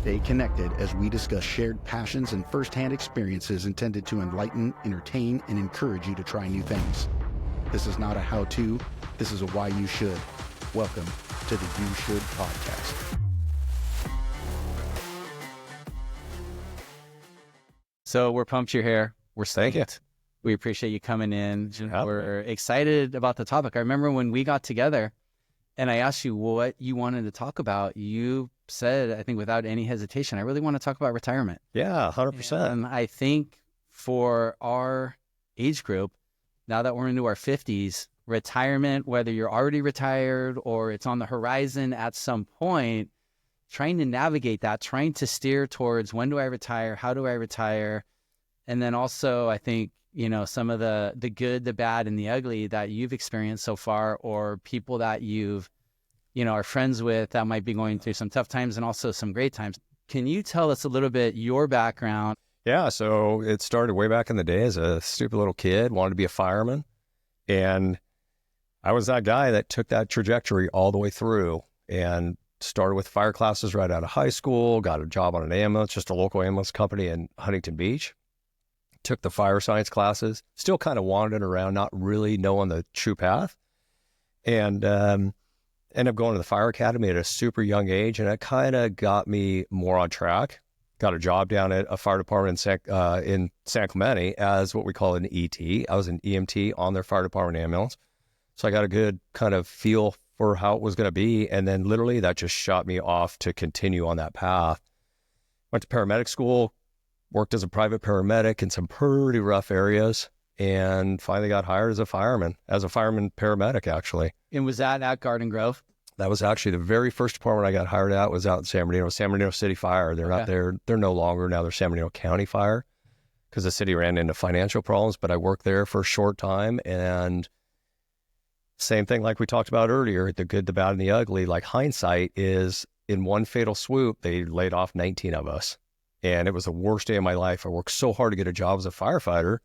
Stay connected as we discuss shared passions and firsthand experiences intended to enlighten, entertain, and encourage you to try new things. This is not a how-to, this is a why you should. Welcome to the You Should podcast. So we're pumped you're here. We're Thank you. stoked. We appreciate you coming in. We're excited about the topic. I remember when we got together and I asked you what you wanted to talk about, you said, I think without any hesitation, I really want to talk about retirement. Yeah, 100%. And I think for our age group, now that we're into our 50s, retirement, whether you're already retired or it's on the horizon at some point, trying to navigate that, trying to steer towards when do I retire, how do I retire? And then also, I think, some of the good, the bad, and the ugly that you've experienced so far, or people that you've, are friends with that might be going through some tough times and also some great times. Can you tell us a little bit your background? Yeah, so it started way back in the day as a stupid little kid, wanted to be a fireman. And I was that guy that took that trajectory all the way through and started with fire classes right out of high school, got a job on an ambulance, just a local ambulance company in Huntington Beach. Took the fire science classes, still kind of wandering around, not really knowing the true path. And ended up going to the fire academy at a super young age, and it kind of got me more on track. Got a job down at a fire department in San Clemente as what we call an ET. I was an EMT on their fire department ambulance. So I got a good kind of feel for how it was going to be. And then literally that just shot me off to continue on that path. Went to paramedic school, worked as a private paramedic in some pretty rough areas, and finally got hired as a fireman paramedic, actually. And was that at Garden Grove? That was actually the very first department I got hired at, was out in San Bernardino City Fire. They're not there. They're no longer. Now they're San Bernardino County Fire because the city ran into financial problems, but I worked there for a short time. And same thing like we talked about earlier, the good, the bad, and the ugly. Like hindsight is, in one fatal swoop, they laid off 19 of us. And it was the worst day of my life. I worked so hard to get a job as a firefighter,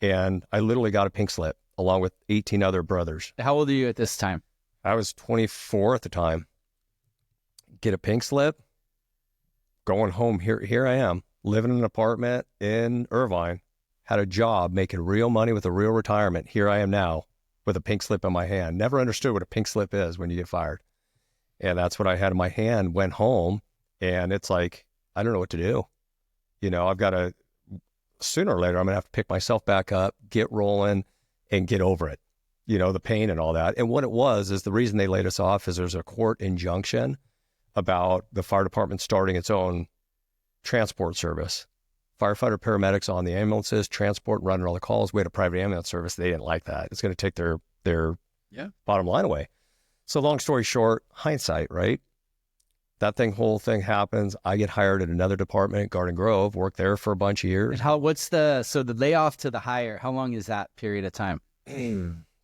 and I literally got a pink slip along with 18 other brothers. How old are you at this time? I was 24 at the time. Get a pink slip, going home. Here I am, living in an apartment in Irvine, had a job, making real money with a real retirement. Here I am now with a pink slip in my hand. Never understood what a pink slip is when you get fired. And that's what I had in my hand, went home, and it's like, I don't know what to do. I've got to, sooner or later, I'm going to have to pick myself back up, get rolling, and get over it. The pain and all that. And what it was is the reason they laid us off is there's a court injunction about the fire department starting its own transport service. Firefighter paramedics on the ambulances, transport, running all the calls. We had a private ambulance service. They didn't like that. It's going to take their bottom line away. So long story short, hindsight, right? That whole thing happens. I get hired at another department, Garden Grove, worked there for a bunch of years. And so the layoff to the hire, how long is that period of time?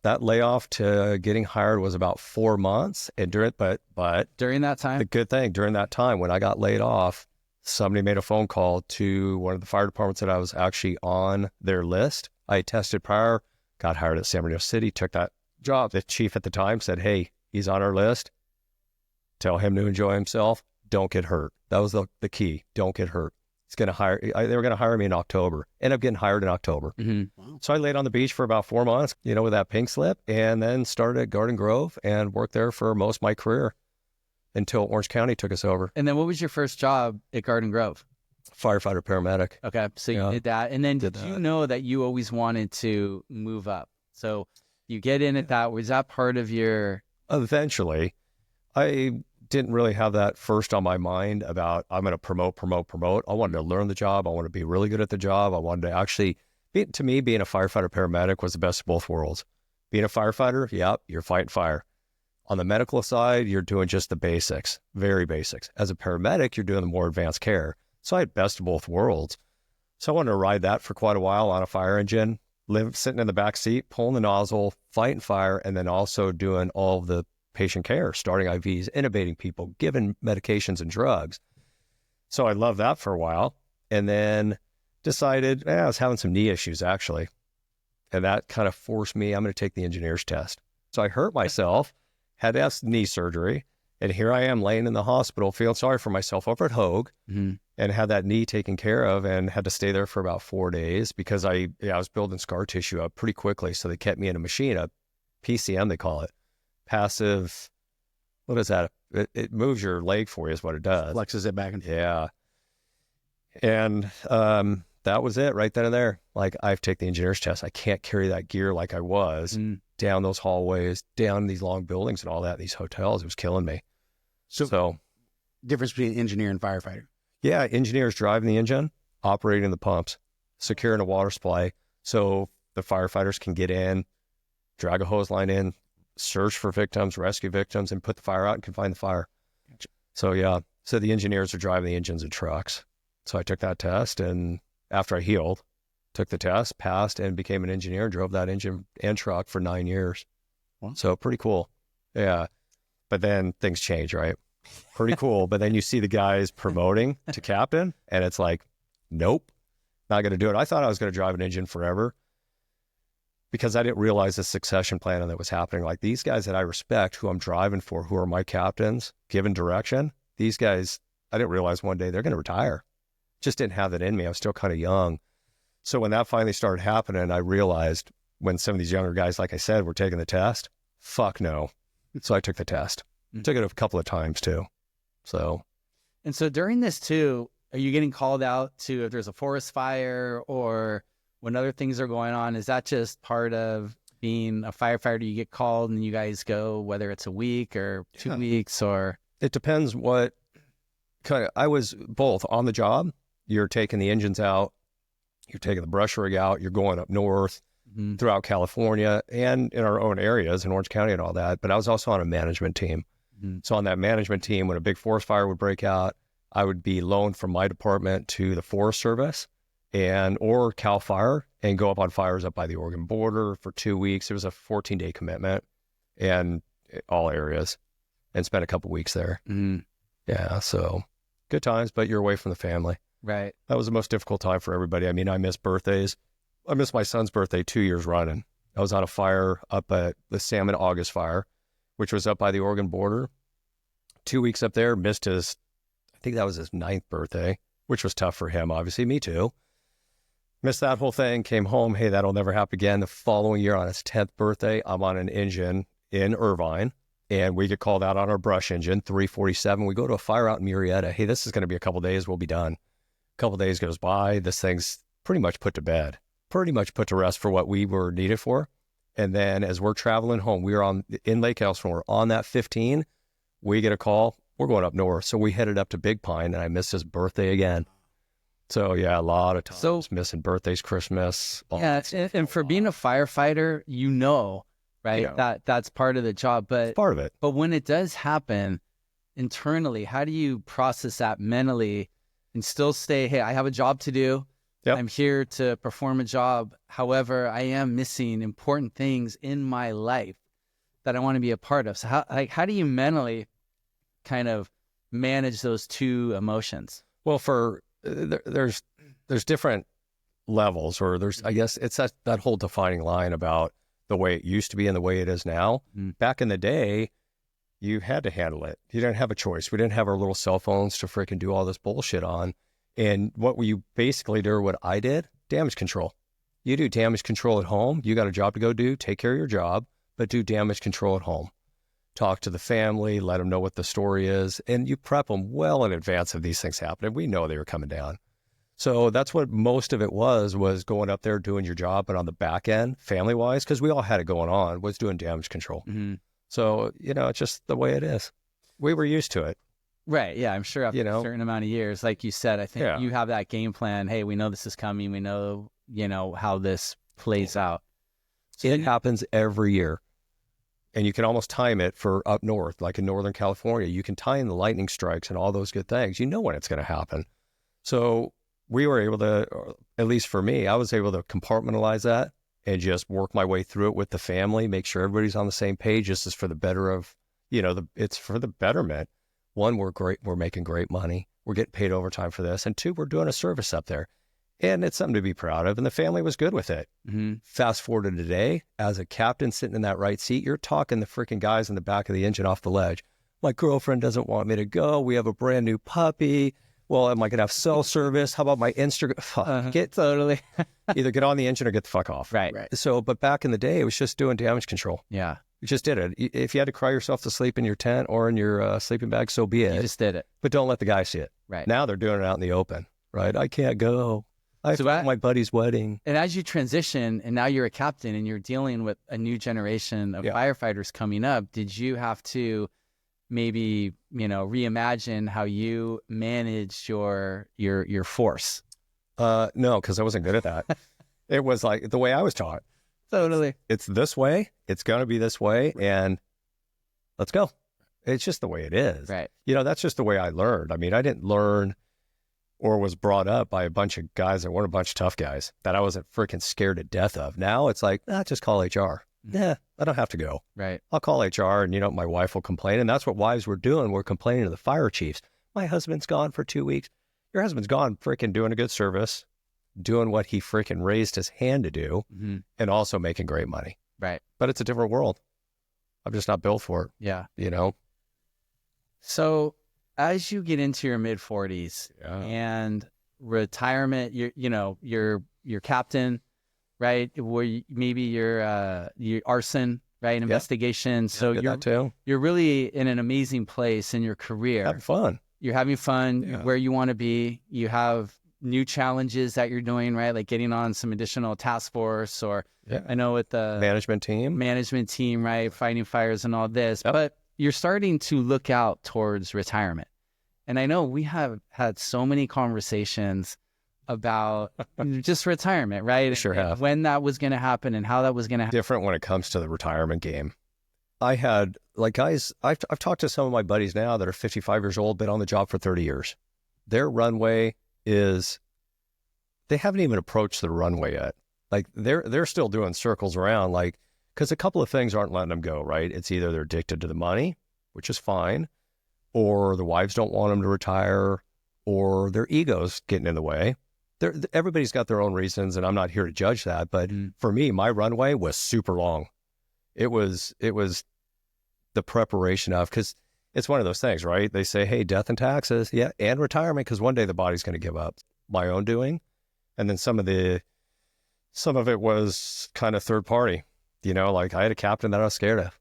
That layoff to getting hired was about 4 months. And during that time, the good thing, during that time when I got laid off, somebody made a phone call to one of the fire departments that I was actually on their list. I tested prior, got hired at San Bernardino City, took that job. The chief at the time said, "Hey, he's on our list. Tell him to enjoy himself. Don't get hurt." That was the key. Don't get hurt. They were going to hire me in October. Ended up getting hired in October. Mm-hmm. Wow. So I laid on the beach for about 4 months, with that pink slip, and then started at Garden Grove and worked there for most of my career until Orange County took us over. And then what was your first job at Garden Grove? Firefighter paramedic. Okay. So you did that. And then did you know that you always wanted to move up? So you get in at that. Was that part of your... Eventually. I didn't really have that first on my mind about I'm going to promote. I wanted to learn the job. I wanted to be really good at the job. I wanted to actually, to me, being a firefighter paramedic was the best of both worlds. Being a firefighter, you're fighting fire. On the medical side, you're doing just the basics, very basics. As a paramedic, you're doing the more advanced care. So I had best of both worlds. So I wanted to ride that for quite a while on a fire engine, sitting in the back seat, pulling the nozzle, fighting fire, and then also doing all of the patient care, starting IVs, intubating people, giving medications and drugs. So I loved that for a while, and then decided I was having some knee issues actually. And that kind of forced me, I'm going to take the engineer's test. So I hurt myself, had to have knee surgery, And here I am laying in the hospital, feeling sorry for myself over at Hogue, and had that knee taken care of and had to stay there for about 4 days because I was building scar tissue up pretty quickly. So they kept me in a machine, a PCM, they call it. Passive, what is that? It moves your leg for you is what it does. Flexes it back and forth. Yeah. And that was it right then and there. Like, I've taken the engineer's test. I can't carry that gear like I was down those hallways, down these long buildings and all that, these hotels. It was killing me. So difference between engineer and firefighter. Yeah, engineers driving the engine, operating the pumps, securing a water supply so the firefighters can get in, drag a hose line in, search for victims, rescue victims, and put the fire out and confine the fire. Gotcha. So yeah, so the engineers are driving the engines and trucks. So I took that test, and after I healed, took the test, passed, and became an engineer, drove that engine and truck for 9 years. Wow. So pretty cool. Yeah. But then things change, right? Pretty cool. But then you see the guys promoting to captain, and it's like, nope, not going to do it. I thought I was going to drive an engine forever because I didn't realize the succession plan that was happening. Like, these guys that I respect, who I'm driving for, who are my captains, given direction, these guys, I didn't realize one day they're going to retire. Just didn't have that in me. I was still kind of young. So when that finally started happening, I realized when some of these younger guys, like I said, were taking the test, fuck no. So I took the test. Took it a couple of times too. And so during this too, are you getting called out to if there's a forest fire or when other things are going on? Is that just part of being a firefighter? You get called and you guys go, whether it's a week or 2 weeks or? It depends what kind of, I was both on the job. You're taking the engines out, you're taking the brush rig out, you're going up north throughout California and in our own areas in Orange County and all that. But I was also on a management team. So on that management team, when a big forest fire would break out, I would be loaned from my department to the Forest Service or Cal Fire and go up on fires up by the Oregon border for 2 weeks. It was a 14-day commitment and all areas, and spent a couple weeks there. Yeah, so good times, but you're away from the family. Right. That was the most difficult time for everybody. I mean, I missed birthdays. I missed my son's birthday 2 years running. I was on a fire up at the Salmon August fire, which was up by the Oregon border. 2 weeks up there, missed his, I think that was his 9th birthday, which was tough for him, obviously. Me too. Missed that whole thing, came home. Hey, that'll never happen again. The following year on his 10th birthday, I'm on an engine in Irvine, and we get called out on our brush engine, 347. We go to a fire out in Murrieta. Hey, this is going to be a couple days. We'll be done. A couple days goes by. This thing's pretty much put to bed, pretty much put to rest for what we were needed for. And then as we're traveling home, we were in Lake Elsinore on that 15. We get a call. We're going up north. So we headed up to Big Pine, and I missed his birthday again. So yeah, a lot of times missing birthdays, Christmas. Yeah, and for being a firefighter, right? Yeah. That's part of the job. But It's part of it. But when it does happen internally, how do you process that mentally and still stay, hey, I have a job to do. Yep. I'm here to perform a job. However, I am missing important things in my life that I want to be a part of. So how do you mentally kind of manage those two emotions? Well, there's different levels, or I guess it's that whole defining line about the way it used to be and the way it is now. Back in the day, you had to handle it. You didn't have a choice. We didn't have our little cell phones to freaking do all this bullshit on. And what you basically do, or what I did, damage control. You do damage control at home. You got a job to go do, take care of your job, but do damage control at home. Talk to the family, let them know what the story is, and you prep them well in advance of these things happening. We know they were coming down. So that's what most of it was going up there, doing your job, but on the back end, family-wise, because we all had it going on, was doing damage control. So, it's just the way it is. We were used to it. Right. Yeah. I'm sure after a certain amount of years, like you said, I think you have that game plan. Hey, we know this is coming. We know, how this plays out. So it happens every year. And you can almost time it for up north, like in Northern California. You can time the lightning strikes and all those good things. You know when it's going to happen. So we were able to, at least for me, I was able to compartmentalize that and just work my way through it with the family, make sure everybody's on the same page. This is for the better of, it's for the betterment. One, we're making great money. We're getting paid overtime for this. And two, we're doing a service up there. And it's something to be proud of. And the family was good with it. Fast forward to today, as a captain sitting in that right seat, you're talking the freaking guys in the back of the engine off the ledge. My girlfriend doesn't want me to go. We have a brand new puppy. Well, am I going to have cell service? How about my Instagram? Get totally. Either get on the engine or get the fuck off. Right. So, but back in the day, it was just doing damage control. Yeah. You just did it. If you had to cry yourself to sleep in your tent or in your sleeping bag, so be it. You just did it. But don't let the guy see it. Right. Now they're doing it out in the open. Right. I can't go. I have to go to my buddy's wedding. And as you transition and now you're a captain and you're dealing with a new generation of firefighters coming up, did you have to maybe, reimagine how you managed your force? No, because I wasn't good at that. It was like the way I was taught. Totally. It's this way. It's going to be this way. And let's go. It's just the way it is. Right. That's just the way I learned. I mean, I didn't learn or was brought up by a bunch of guys that weren't a bunch of tough guys that I wasn't freaking scared to death of. Now it's like, just call HR. Yeah, I don't have to go. Right. I'll call HR and, my wife will complain. And that's what wives were doing. We're complaining to the fire chiefs. My husband's gone for 2 weeks. Your husband's gone freaking doing a good service, doing what he freaking raised his hand to do, and also making great money. Right. But it's a different world. I'm just not built for it. Yeah. So as you get into your mid 40s and retirement, you're captain, right? Where maybe you're arson, right? Investigation. So you're really in an amazing place in your career. Having fun. You're having fun where you want to be. You have new challenges that you're doing, right? Like getting on some additional task force or I know with the management team, right? Fighting fires and all this, but you're starting to look out towards retirement. And I know we have had so many conversations about just retirement, right? Sure have. When that was going to happen and how that was going to happen. Different when it comes to the retirement game. I had guys, I've talked to some of my buddies now that are 55 years old, been on the job for 30 years. Their runway is, they haven't even approached the runway yet. Like they're still doing circles around, because a couple of things aren't letting them go, right? It's either they're addicted to the money, which is fine, or the wives don't want them to retire, or their ego's getting in the way. Everybody's got their own reasons, and I'm not here to judge that. But for me, my runway was super long. It was the preparation of, because it's one of those things, right? They say, hey, death and taxes, and retirement, because one day the body's going to give up. My own doing, and then some of it was kind of third party. I had a captain that I was scared of,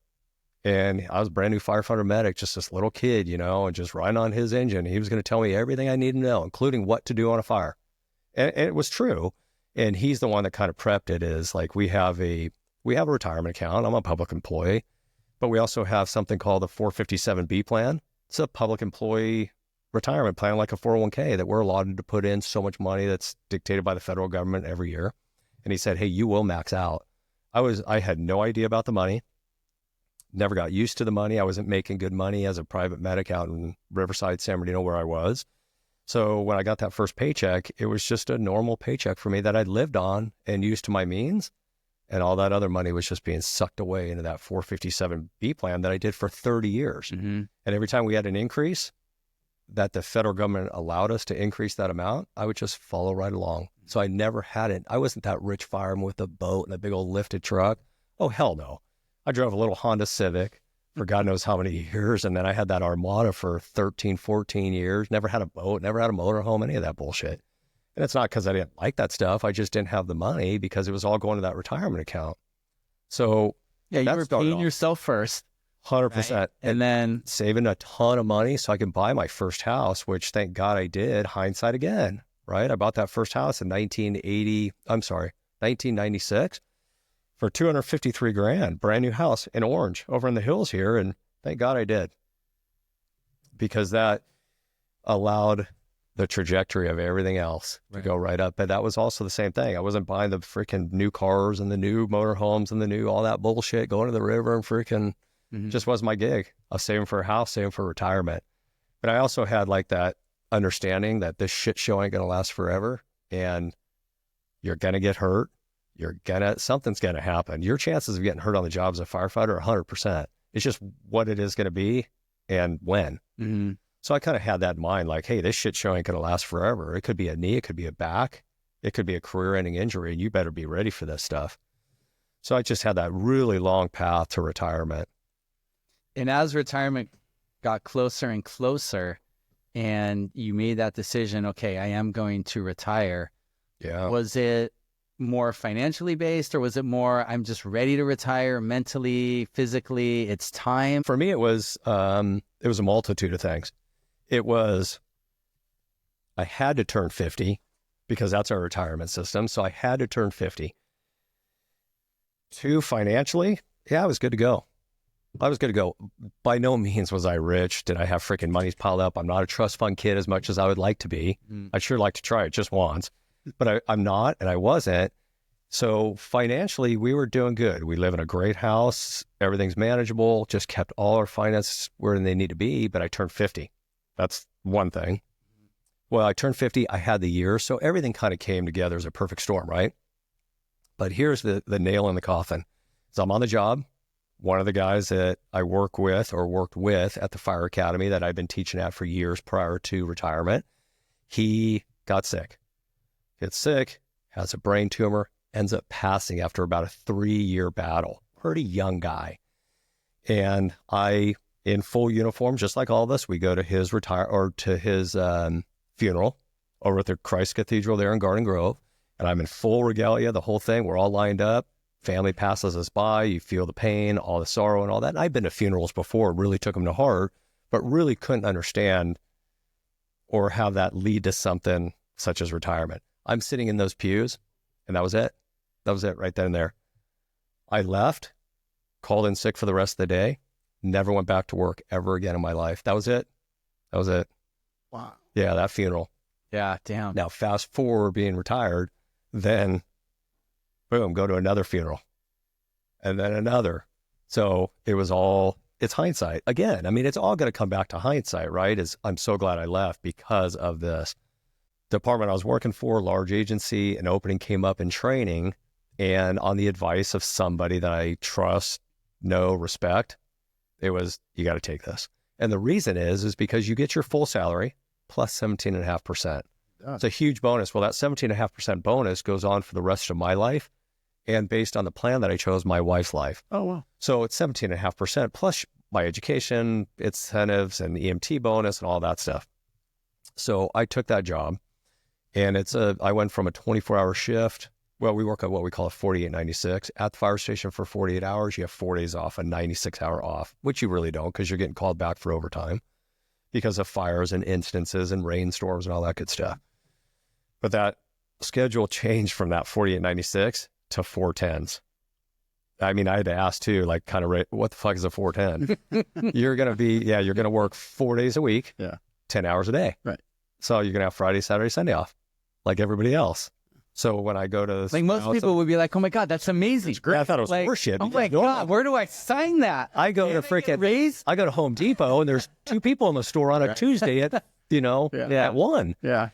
and I was a brand new firefighter medic, just this little kid, and just riding on his engine. He was going to tell me everything I needed to know, including what to do on a fire, and it was true. And he's the one that kind of prepped it. Is we have a retirement account. I'm a public employee, but we also have something called the 457B plan. It's a public employee retirement plan, like a 401k, that we're allotted to put in so much money that's dictated by the federal government every year. And he said, hey, you will max out. I had no idea about the money, never got used to the money. I wasn't making good money as a private medic out in Riverside, San Bernardino, where I was. So when I got that first paycheck, it was just a normal paycheck for me that I'd lived on and used to my means. And all that other money was just being sucked away into that 457B plan that I did for 30 years. And every time we had an increase that the federal government allowed us to increase that amount, I would just follow right along. So I never had it. I wasn't that rich fireman with a boat and a big old lifted truck. Oh, hell no. I drove a little Honda Civic for God knows how many years. And then I had that Armada for 13, 14 years. Never had a boat, never had a motorhome, any of that bullshit. And it's not because I didn't like that stuff. I just didn't have the money because it was all going to that retirement account. So you were paying yourself first. 100%. Right? And then saving a ton of money so I could buy my first house, which thank God I did. Hindsight again, right? I bought that first house in 1996 for $253,000, brand new house in Orange over in the hills here. And thank God I did, because that allowed the trajectory of everything else to go right up. But that was also the same thing. I wasn't buying the freaking new cars and the new motorhomes and the new, all that bullshit, going to the river and freaking just wasn't my gig. I was saving for a house, saving for retirement. But I also had that understanding that this shit show ain't going to last forever, and you're going to get hurt. Something's going to happen. Your chances of getting hurt on the job as a firefighter are 100%. It's just what it is going to be and when. So I kind of had that in mind, hey, this shit show ain't going to last forever. It could be a knee, it could be a back, it could be a career-ending injury, and you better be ready for this stuff. So I just had that really long path to retirement. And as retirement got closer and closer and you made that decision, okay, I am going to retire. Yeah. Was it more financially based, or was it more, I'm just ready to retire mentally, physically, it's time? For me, it was a multitude of things. It was, I had to turn 50 because that's our retirement system. So I had to turn 50. 2, financially, yeah, I was good to go. By no means was I rich. Did I have freaking monies piled up? I'm not a trust fund kid as much as I would like to be. I'd sure like to try it just once, but I'm not, and I wasn't. So financially, we were doing good. We live in a great house. Everything's manageable. Just kept all our finances where they need to be, but I turned 50. That's one thing. Well, I turned 50. I had the year, so everything kind of came together as a perfect storm, right? But here's the nail in the coffin. So I'm on the job. One of the guys that I worked with at the fire academy that I've been teaching at for years prior to retirement, he got sick. Gets sick, has a brain tumor, ends up passing after about a 3-year battle. Pretty young guy. And I, in full uniform, just like all of us, we go to his funeral over at the Christ Cathedral there in Garden Grove. And I'm in full regalia, the whole thing. We're all lined up. Family passes us by. You feel the pain, all the sorrow and all that. And I've been to funerals before, really took them to heart, but really couldn't understand or have that lead to something such as retirement. I'm sitting in those pews, and that was it. That was it right then and there. I left, called in sick for the rest of the day, never went back to work ever again in my life. That was it. Wow. Yeah, that funeral. Yeah, damn. Now, fast forward being retired, then boom, go to another funeral and then another. So it's hindsight. Again, I mean, it's all going to come back to hindsight, right? I'm so glad I left because of this. Department I was working for, large agency, an opening came up in training, and on the advice of somebody that I trust, know, respect, it was, you got to take this. And the reason is because you get your full salary plus 17.5%. It's a huge bonus. Well, that 17.5% bonus goes on for the rest of my life. And based on the plan that I chose, my wife's life. Oh, wow. So it's 17.5% plus my education, incentives, and EMT bonus and all that stuff. So I took that job, and I went from a 24-hour shift. Well, we work at what we call a 48-96. At the fire station for 48 hours, you have 4 days off, a 96-hour off, which you really don't because you're getting called back for overtime because of fires and instances and rainstorms and all that good stuff. But that schedule changed from that 48-96 to 410s. I mean, I had to ask too, like, kind of, what the fuck is a 410? You're going to work 4 days a week, 10 hours a day. Right. So you're going to have Friday, Saturday, Sunday off like everybody else. So when I go to... Like most people would be like, oh my God, that's amazing. It's great. I thought it was horseshit. Oh my God, where do I sign that? I go to Home Depot, and there's 2 people in the store on a Tuesday at 1. Yeah.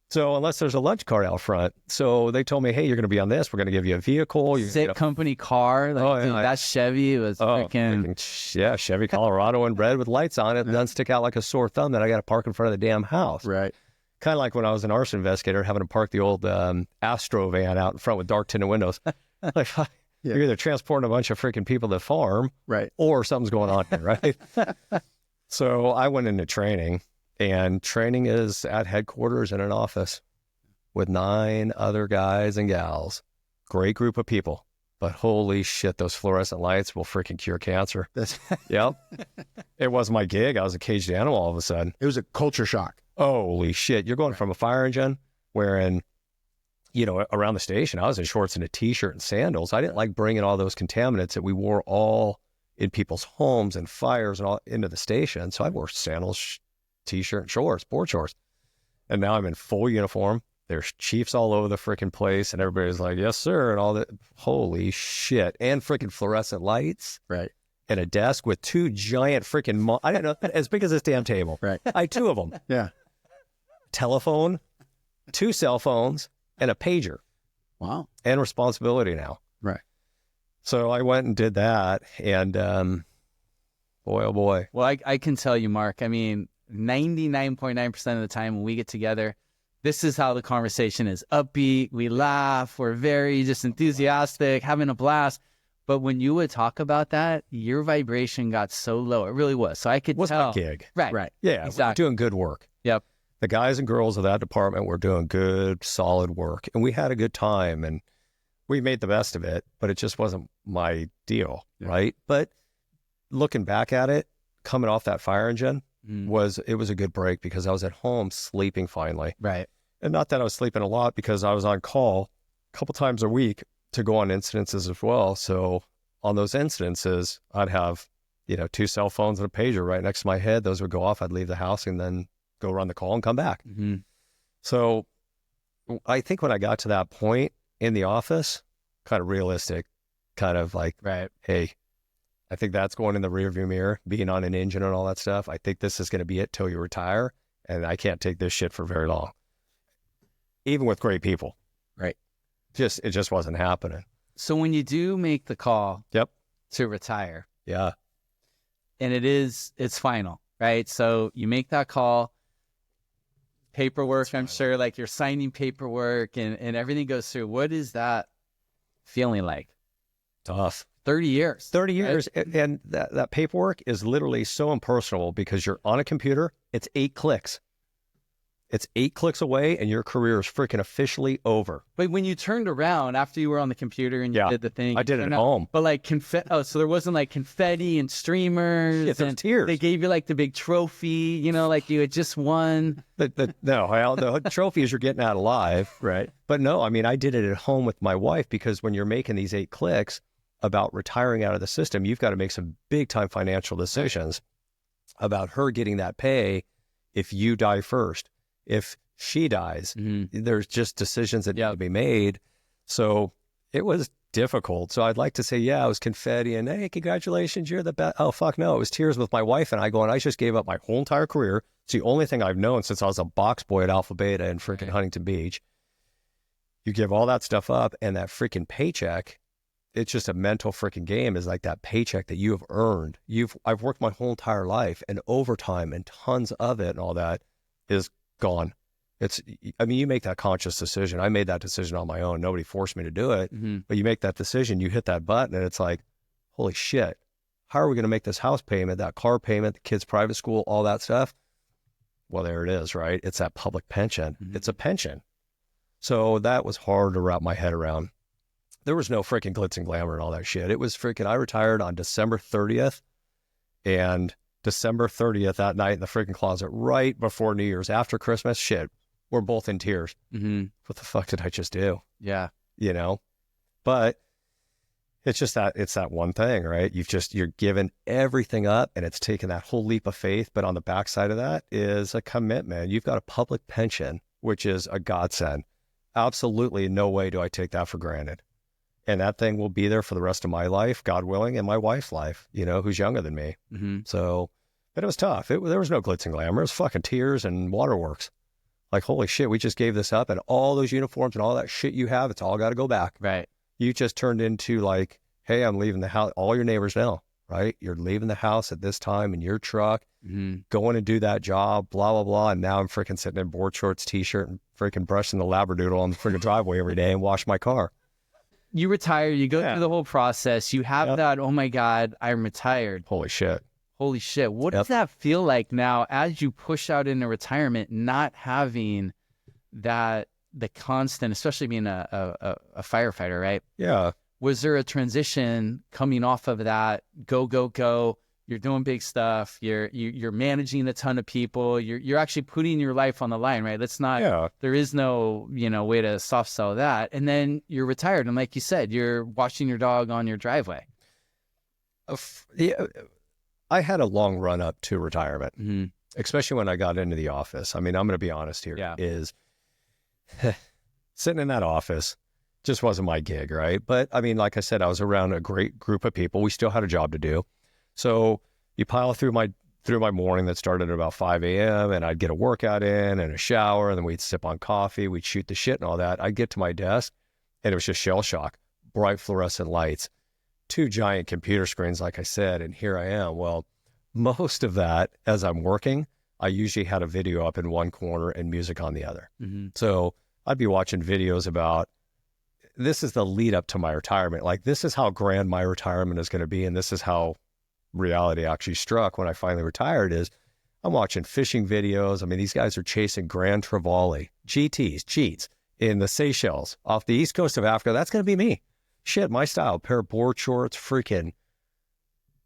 So unless there's a lunch cart out front. So they told me, hey, you're going to be on this. We're going to give you a vehicle. Sick company car. Like, dude, that Chevy was freaking... Yeah, Chevy Colorado in red with lights on it. It doesn't stick out like a sore thumb that I got to park in front of the damn house. Right. Kind of like when I was an arson investigator, having to park the old Astro van out in front with dark tinted windows. Like, you're either transporting a bunch of freaking people to farm, right, or something's going on here, right? So I went into training, and training is at headquarters in an office with 9 other guys and gals. Great group of people, but holy shit, those fluorescent lights will freaking cure cancer. Yep. It was my gig. I was a caged animal all of a sudden. It was a culture shock. Holy shit. You're going from a fire engine wearing, around the station, I was in shorts and a t-shirt and sandals. I didn't like bringing all those contaminants that we wore all in people's homes and fires and all into the station. So I wore sandals, t-shirt and shorts, board shorts. And now I'm in full uniform. There's chiefs all over the freaking place, and everybody's like, yes, sir, and all that. Holy shit. And freaking fluorescent lights. Right. And a desk with 2 giant freaking, I don't know, as big as this damn table. Right. I had 2 of them. Yeah. Telephone, 2 cell phones, and a pager. Wow. And responsibility now. Right. So I went and did that, and boy, oh boy. Well, I can tell you, Mark, I mean, 99.9% of the time when we get together, this is how the conversation is. Upbeat, we laugh, we're very just enthusiastic, having a blast. But when you would talk about that, your vibration got so low. It really was. So I could What's tell. my gig? Right. Yeah, Exactly. we're doing good work. Yep. The guys and girls of that department were doing good, solid work. And we had a good time and we made the best of it, but it just wasn't my deal, right? But looking back at it, coming off that fire engine, it was a good break because I was at home sleeping finally. Right. And not that I was sleeping a lot because I was on call a couple times a week to go on incidences as well. So on those incidences, I'd have, 2 cell phones and a pager right next to my head. Those would go off. I'd leave the house and then go run the call and come back. Mm-hmm. So I think when I got to that point in the office, kind of realistic, kind of like, Right. hey, I think that's going in the rearview mirror, being on an engine and all that stuff. I think this is going to be it till you retire. And I can't take this shit for very long. Even with great people. Right. It just wasn't happening. So when you do make the call Yep. to retire, Yeah. and it's final, right? So you make that call, paperwork, I'm sure, like you're signing paperwork and everything goes through. What is that feeling like? Tough. 30 years. 30 right? years. And that paperwork is literally so impersonal because you're on a computer. It's 8 clicks. It's 8 clicks away and your career is freaking officially over. But when you turned around after you were on the computer and you did the thing. I did it at home. But like so there wasn't like confetti and streamers. Yeah, and tears. They gave you like the big trophy, like you had just won. The trophies you're getting out alive. Right. But no, I mean, I did it at home with my wife because when you're making these 8 clicks about retiring out of the system, you've got to make some big time financial decisions about her getting that pay if you die first. If she dies, there's just decisions that need to be made. So it was difficult. So I'd like to say, yeah, it was confetti and, hey, congratulations, you're the best. Oh, fuck no. It was tears with my wife and I going, I just gave up my whole entire career. It's the only thing I've known since I was a box boy at Alpha Beta in freaking Huntington Beach. You give all that stuff up and that freaking paycheck, it's just a mental freaking game, is like that paycheck that you have earned. I've worked my whole entire life and overtime and tons of it and all that is gone. You make that conscious decision. I made that decision on my own. Nobody forced me to do it, but you make that decision, you hit that button and it's like, holy shit, how are we going to make this house payment, that car payment, the kids' private school, all that stuff? Well, there it is, right? It's that public pension. It's a pension. So that was hard to wrap my head around. There was no freaking glitz and glamour and all that shit. It was freaking, I retired on December 30th and December 30th that night in the freaking closet right before New Year's, after Christmas, shit, we're both in tears. What the fuck did I just do? Yeah. But it's just it's that one thing, right? You're giving everything up and it's taken that whole leap of faith. But on the backside of that is a commitment. You've got a public pension, which is a godsend. Absolutely no way do I take that for granted. And that thing will be there for the rest of my life, God willing, and my wife's life, who's younger than me. So, but it was tough. There was no glitz and glamour. It was fucking tears and waterworks. Like, holy shit, we just gave this up and all those uniforms and all that shit you have, it's all got to go back. Right. You just turned into like, hey, I'm leaving the house. All your neighbors know, right? You're leaving the house at this time in your truck, going to do that job, blah, blah, blah. And now I'm freaking sitting in board shorts, t-shirt, and freaking brushing the Labradoodle on the freaking driveway every day and wash my car. You retire, you go through the whole process, you have that, oh my God, I'm retired. Holy shit. Holy shit. What does that feel like now as you push out into retirement, not having the constant, especially being a firefighter, right? Yeah. Was there a transition coming off of that? Go. You're doing big stuff. You're managing a ton of people. You're actually putting your life on the line, right? Let's not. There is no way to soft sell that. And then you're retired, and like you said, you're watching your dog on your driveway. I had a long run up to retirement, especially when I got into the office. I mean, I'm going to be honest here. Is sitting in that office just wasn't my gig, right? But I mean, like I said, I was around a great group of people. We still had a job to do. So you pile through my morning that started at about 5 a.m. and I'd get a workout in and a shower, and then we'd sip on coffee, we'd shoot the shit and all that. I'd get to my desk and it was just shell shock, bright fluorescent lights, 2 giant computer screens, like I said, and here I am. Well, most of that, as I'm working, I usually had a video up in one corner and music on the other. So I'd be watching videos about this is the lead up to my retirement. Like, this is how grand my retirement is going to be. And this is how reality actually struck when I finally retired is I'm watching fishing videos. I mean, these guys are chasing Grand Trevally, GTs, Jeets in the Seychelles off the east coast of Africa. That's going to be me. Shit, my style, pair of board shorts, freaking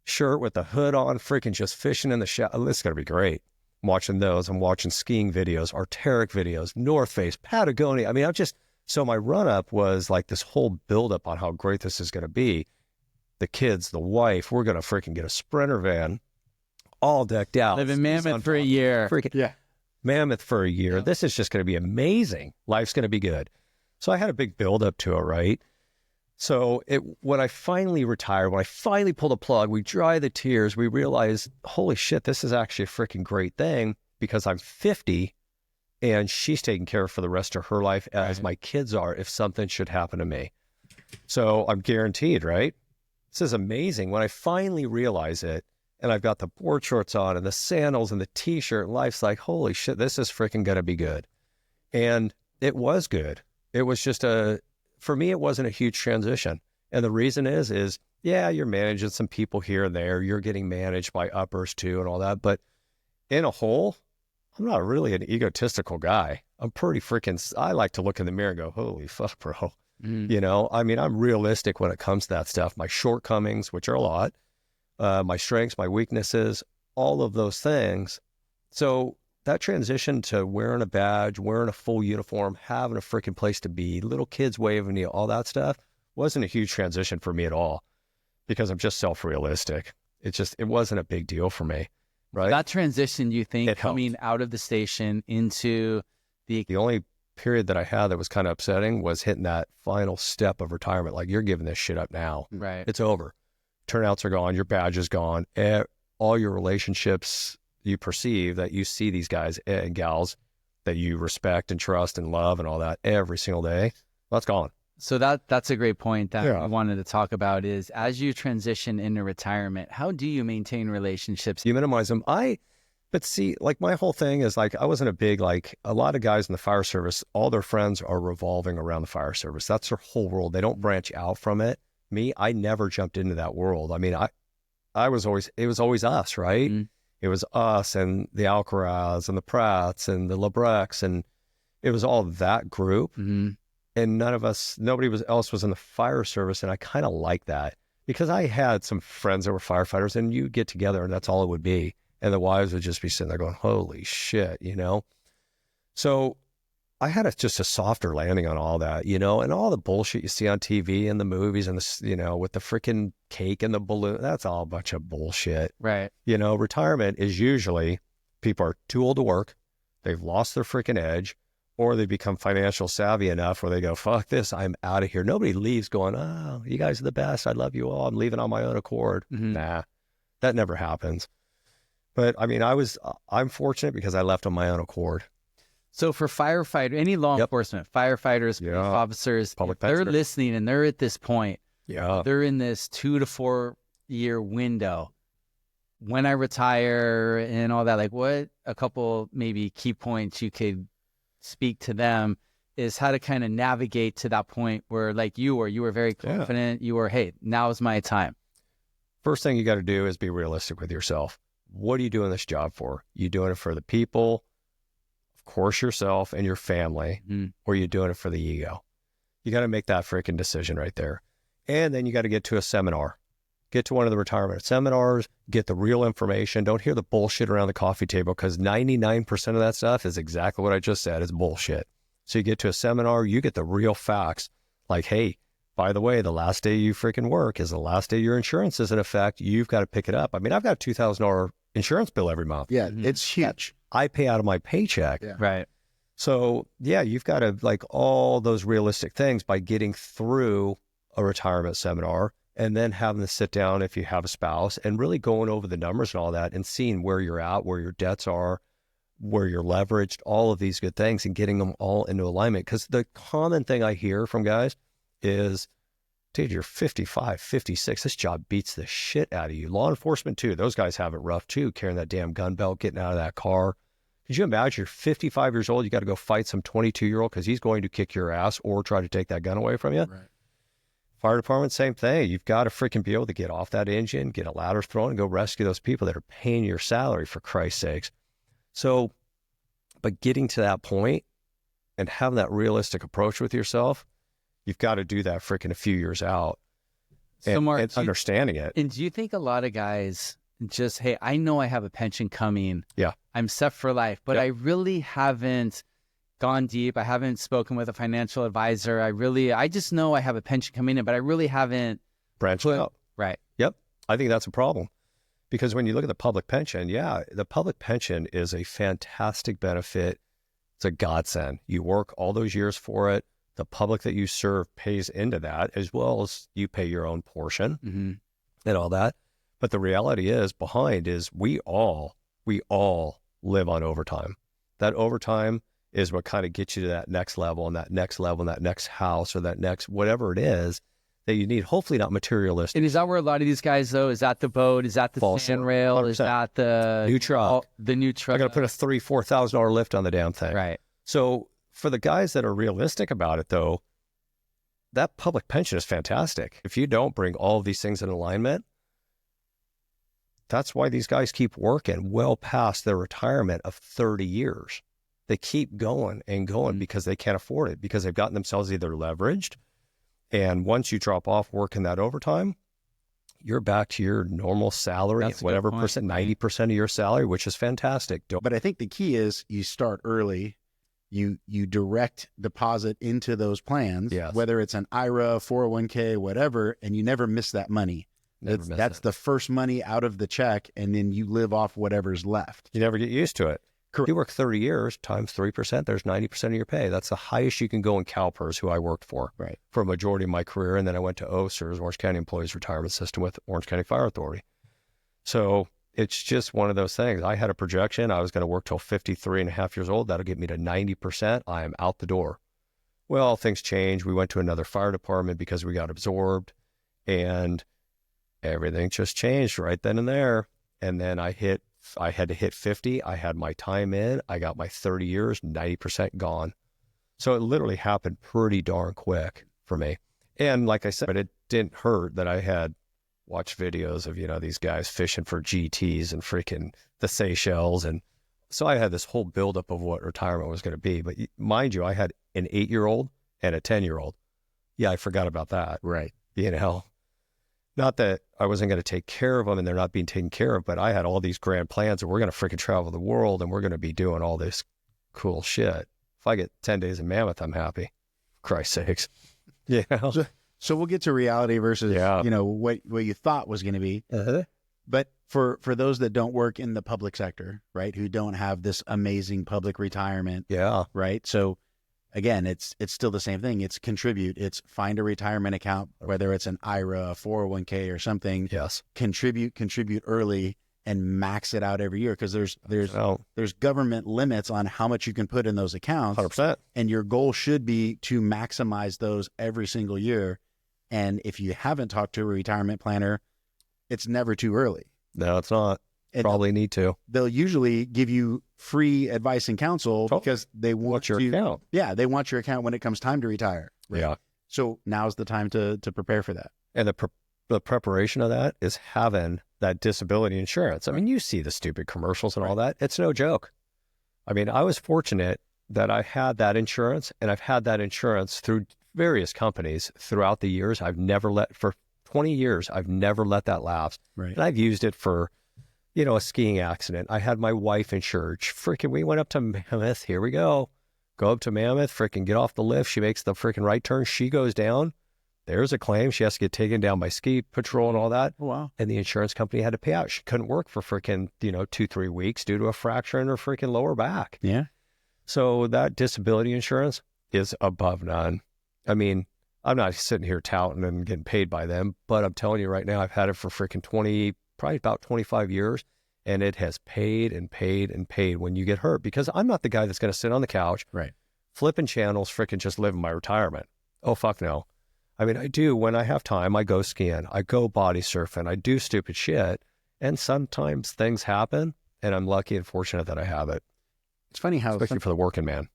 shirt with the hood on, freaking just fishing in the shower. This is going to be great. I'm watching those. I'm watching skiing videos, Arc'teryx videos, North Face, Patagonia. I mean, so my run-up was like this whole build-up on how great this is going to be. The kids, the wife, we're going to freaking get a Sprinter van, all decked out. Live in Mammoth for a year. Freaking Mammoth for a year. Yeah. This is just going to be amazing. Life's going to be good. So I had a big build-up to it, right? So when I finally retired, when I finally pulled the plug, we dry the tears, we realized, holy shit, this is actually a freaking great thing because I'm 50 and she's taking care of for the rest of her life as my kids are if something should happen to me. So I'm guaranteed, right? This is amazing. When I finally realize it and I've got the board shorts on and the sandals and the t-shirt, life's like, holy shit, this is freaking going to be good. And it was good. It was just for me, it wasn't a huge transition. And the reason is, yeah, you're managing some people here and there. You're getting managed by uppers too and all that. But in a whole, I'm not really an egotistical guy. I'm pretty I like to look in the mirror and go, holy fuck, bro. You know, I mean, I'm realistic when it comes to that stuff. My shortcomings, which are a lot, my strengths, my weaknesses, all of those things. So that transition to wearing a badge, wearing a full uniform, having a freaking place to be, little kids waving you, all that stuff wasn't a huge transition for me at all because I'm just self-realistic. It wasn't a big deal for me, right? That transition, you think, coming out of the station into the only period that I had that was kind of upsetting was hitting that final step of retirement. Like, you're giving this shit up now. Right. It's over. Turnouts are gone. Your badge is gone. All your relationships you perceive that you see these guys and gals that you respect and trust and love and all that every single day, that's gone. So that's a great point that I wanted to talk about is as you transition into retirement, how do you maintain relationships? You minimize them. But see, like my whole thing is like, I wasn't a big, like a lot of guys in the fire service, all their friends are revolving around the fire service. That's their whole world. They don't branch out from it. Me, I never jumped into that world. I mean, it was always us, right? Mm-hmm. It was us and the Alcaraz and the Pratts and the Lebrechts, and it was all that group. Mm-hmm. And nobody else was in the fire service. And I kind of like that because I had some friends that were firefighters and you get together and that's all it would be. And the wives would just be sitting there going, holy shit, you know? So I had just a softer landing on all that, you know, and all the bullshit you see on TV and the movies and the, you know, with the freaking cake and the balloon, that's all a bunch of bullshit. Right. You know, retirement is usually people are too old to work. They've lost their freaking edge, or they become financial savvy enough where they go, fuck this, I'm out of here. Nobody leaves going, oh, you guys are the best. I love you all. I'm leaving on my own accord. Mm-hmm. Nah, that never happens. But I mean, I'm fortunate because I left on my own accord. So for firefighter, any law enforcement, firefighters, police officers, if they're listening and they're at this point, they're in this 2 to 4 year window. When I retire and all that, like what a couple maybe key points you could speak to them is how to kind of navigate to that point where like you were very confident, you were, hey, now's my time. First thing you got to do is be realistic with yourself. What are you doing this job for? You doing it for the people, of course, yourself and your family, or you doing it for the ego? You got to make that freaking decision right there. And then you got to get to a seminar. Get to one of the retirement seminars, get the real information. Don't hear the bullshit around the coffee table because 99% of that stuff is exactly what I just said. It's bullshit. So you get to a seminar, you get the real facts. Like, hey, by the way, the last day you freaking work is the last day your insurance is in effect. You've got to pick it up. I mean, I've got a $2,000 insurance bill every month. Yeah, it's huge. I pay out of my paycheck. Yeah. Right. So yeah, you've got to like all those realistic things by getting through a retirement seminar and then having to sit down if you have a spouse and really going over the numbers and all that and seeing where you're at, where your debts are, where you're leveraged, all of these good things and getting them all into alignment. Because the common thing I hear from guys is, dude, you're 55, 56. This job beats the shit out of you. Law enforcement too. Those guys have it rough too, carrying that damn gun belt, getting out of that car. Could you imagine you're 55 years old, you got to go fight some 22-year-old because he's going to kick your ass or try to take that gun away from you? Right. Fire department, same thing. You've got to freaking be able to get off that engine, get a ladder thrown, and go rescue those people that are paying your salary, for Christ's sakes. So, but getting to that point and having that realistic approach with yourself, you've got to do that freaking a few years out and, and understanding it. And do you think a lot of guys just, hey, I know I have a pension coming. Yeah. I'm set for life, but I really haven't gone deep. I haven't spoken with a financial advisor. I just know I have a pension coming in, but I really haven't branched out. Right. Yep. I think that's a problem because when you look at the public pension, the public pension is a fantastic benefit. It's a godsend. You work all those years for it. The public that you serve pays into that as well as you pay your own portion and all that. But the reality is behind is we all live on overtime. That overtime is what kind of gets you to that next level and that next level and that next house or that next whatever it is that you need. Hopefully not materialistic. And is that where a lot of these guys though? Is that the boat? Is that the sand rail? 100%. Is that the new truck? The new truck. I got to put a $3,000-$4,000 lift on the damn thing. Right. So for the guys that are realistic about it though, that public pension is fantastic. If you don't bring all of these things in alignment, that's why these guys keep working well past their retirement of 30 years. They keep going and going because they can't afford it, because they've gotten themselves either leveraged. And once you drop off working that overtime, you're back to your normal salary, that's whatever percent, 90% of your salary, which is fantastic. But I think the key is you start early. You direct deposit into those plans, whether it's an IRA, 401k, whatever, and you never miss that money. That's the first money out of the check, and then you live off whatever's left. You never get used to it. Correct. You work 30 years times 3%, there's 90% of your pay. That's the highest you can go in CalPERS, who I worked for a majority of my career. And then I went to OSERS, Orange County Employees Retirement System with Orange County Fire Authority. So it's just one of those things. I had a projection. I was going to work till 53 and a half years old. That'll get me to 90%. I am out the door. Well, things changed. We went to another fire department because we got absorbed, and everything just changed right then and there. And then I had to hit 50. I had my time in. I got my 30 years, 90% gone. So it literally happened pretty darn quick for me. And like I said, but it didn't hurt that I had watched videos of, these guys fishing for GTs and freaking the Seychelles. And so I had this whole buildup of what retirement was going to be. But mind you, I had an 8-year-old and a 10-year-old. Yeah, I forgot about that. Right. Not that I wasn't going to take care of them and they're not being taken care of, but I had all these grand plans that we're going to freaking travel the world and we're going to be doing all this cool shit. If I get 10 days in Mammoth, I'm happy. For Christ's sakes. So we'll get to reality versus, what you thought was going to be. But for those that don't work in the public sector, right, who don't have this amazing public retirement, right? So again, it's still the same thing. It's contribute. It's find a retirement account, whether it's an IRA, 401k or something. Yes. Contribute early and max it out every year, because there's government limits on how much you can put in those accounts. 100%. And your goal should be to maximize those every single year. And if you haven't talked to a retirement planner, it's never too early. No, it's not. Probably need to. They'll usually give you free advice and counsel because they want your account. Yeah, they want your account when it comes time to retire. Right? Yeah. So now's the time to prepare for that. And the preparation of that is having that disability insurance. I mean, you see the stupid commercials and all that. It's no joke. I mean, I was fortunate that I had that insurance, and I've had that insurance through various companies throughout the years. For 20 years, I've never let that lapse. Right. And I've used it for, a skiing accident. I had my wife insured. We went up to Mammoth. Here we go. Go up to Mammoth, freaking get off the lift. She makes the freaking right turn. She goes down. There's a claim. She has to get taken down by ski patrol and all that. Oh, wow. And the insurance company had to pay out. She couldn't work for freaking, 2-3 weeks due to a fracture in her freaking lower back. Yeah. So that disability insurance is above none. I mean, I'm not sitting here touting and getting paid by them, but I'm telling you right now, I've had it for freaking probably about 25 years, and it has paid and paid and paid when you get hurt, because I'm not the guy that's going to sit on the couch, flipping channels, freaking just living my retirement. Oh, fuck no. I mean, I do when I have time. I go skiing, I go body surfing, I do stupid shit, and sometimes things happen, and I'm lucky and fortunate that I have it. It's funny how especially for the working man.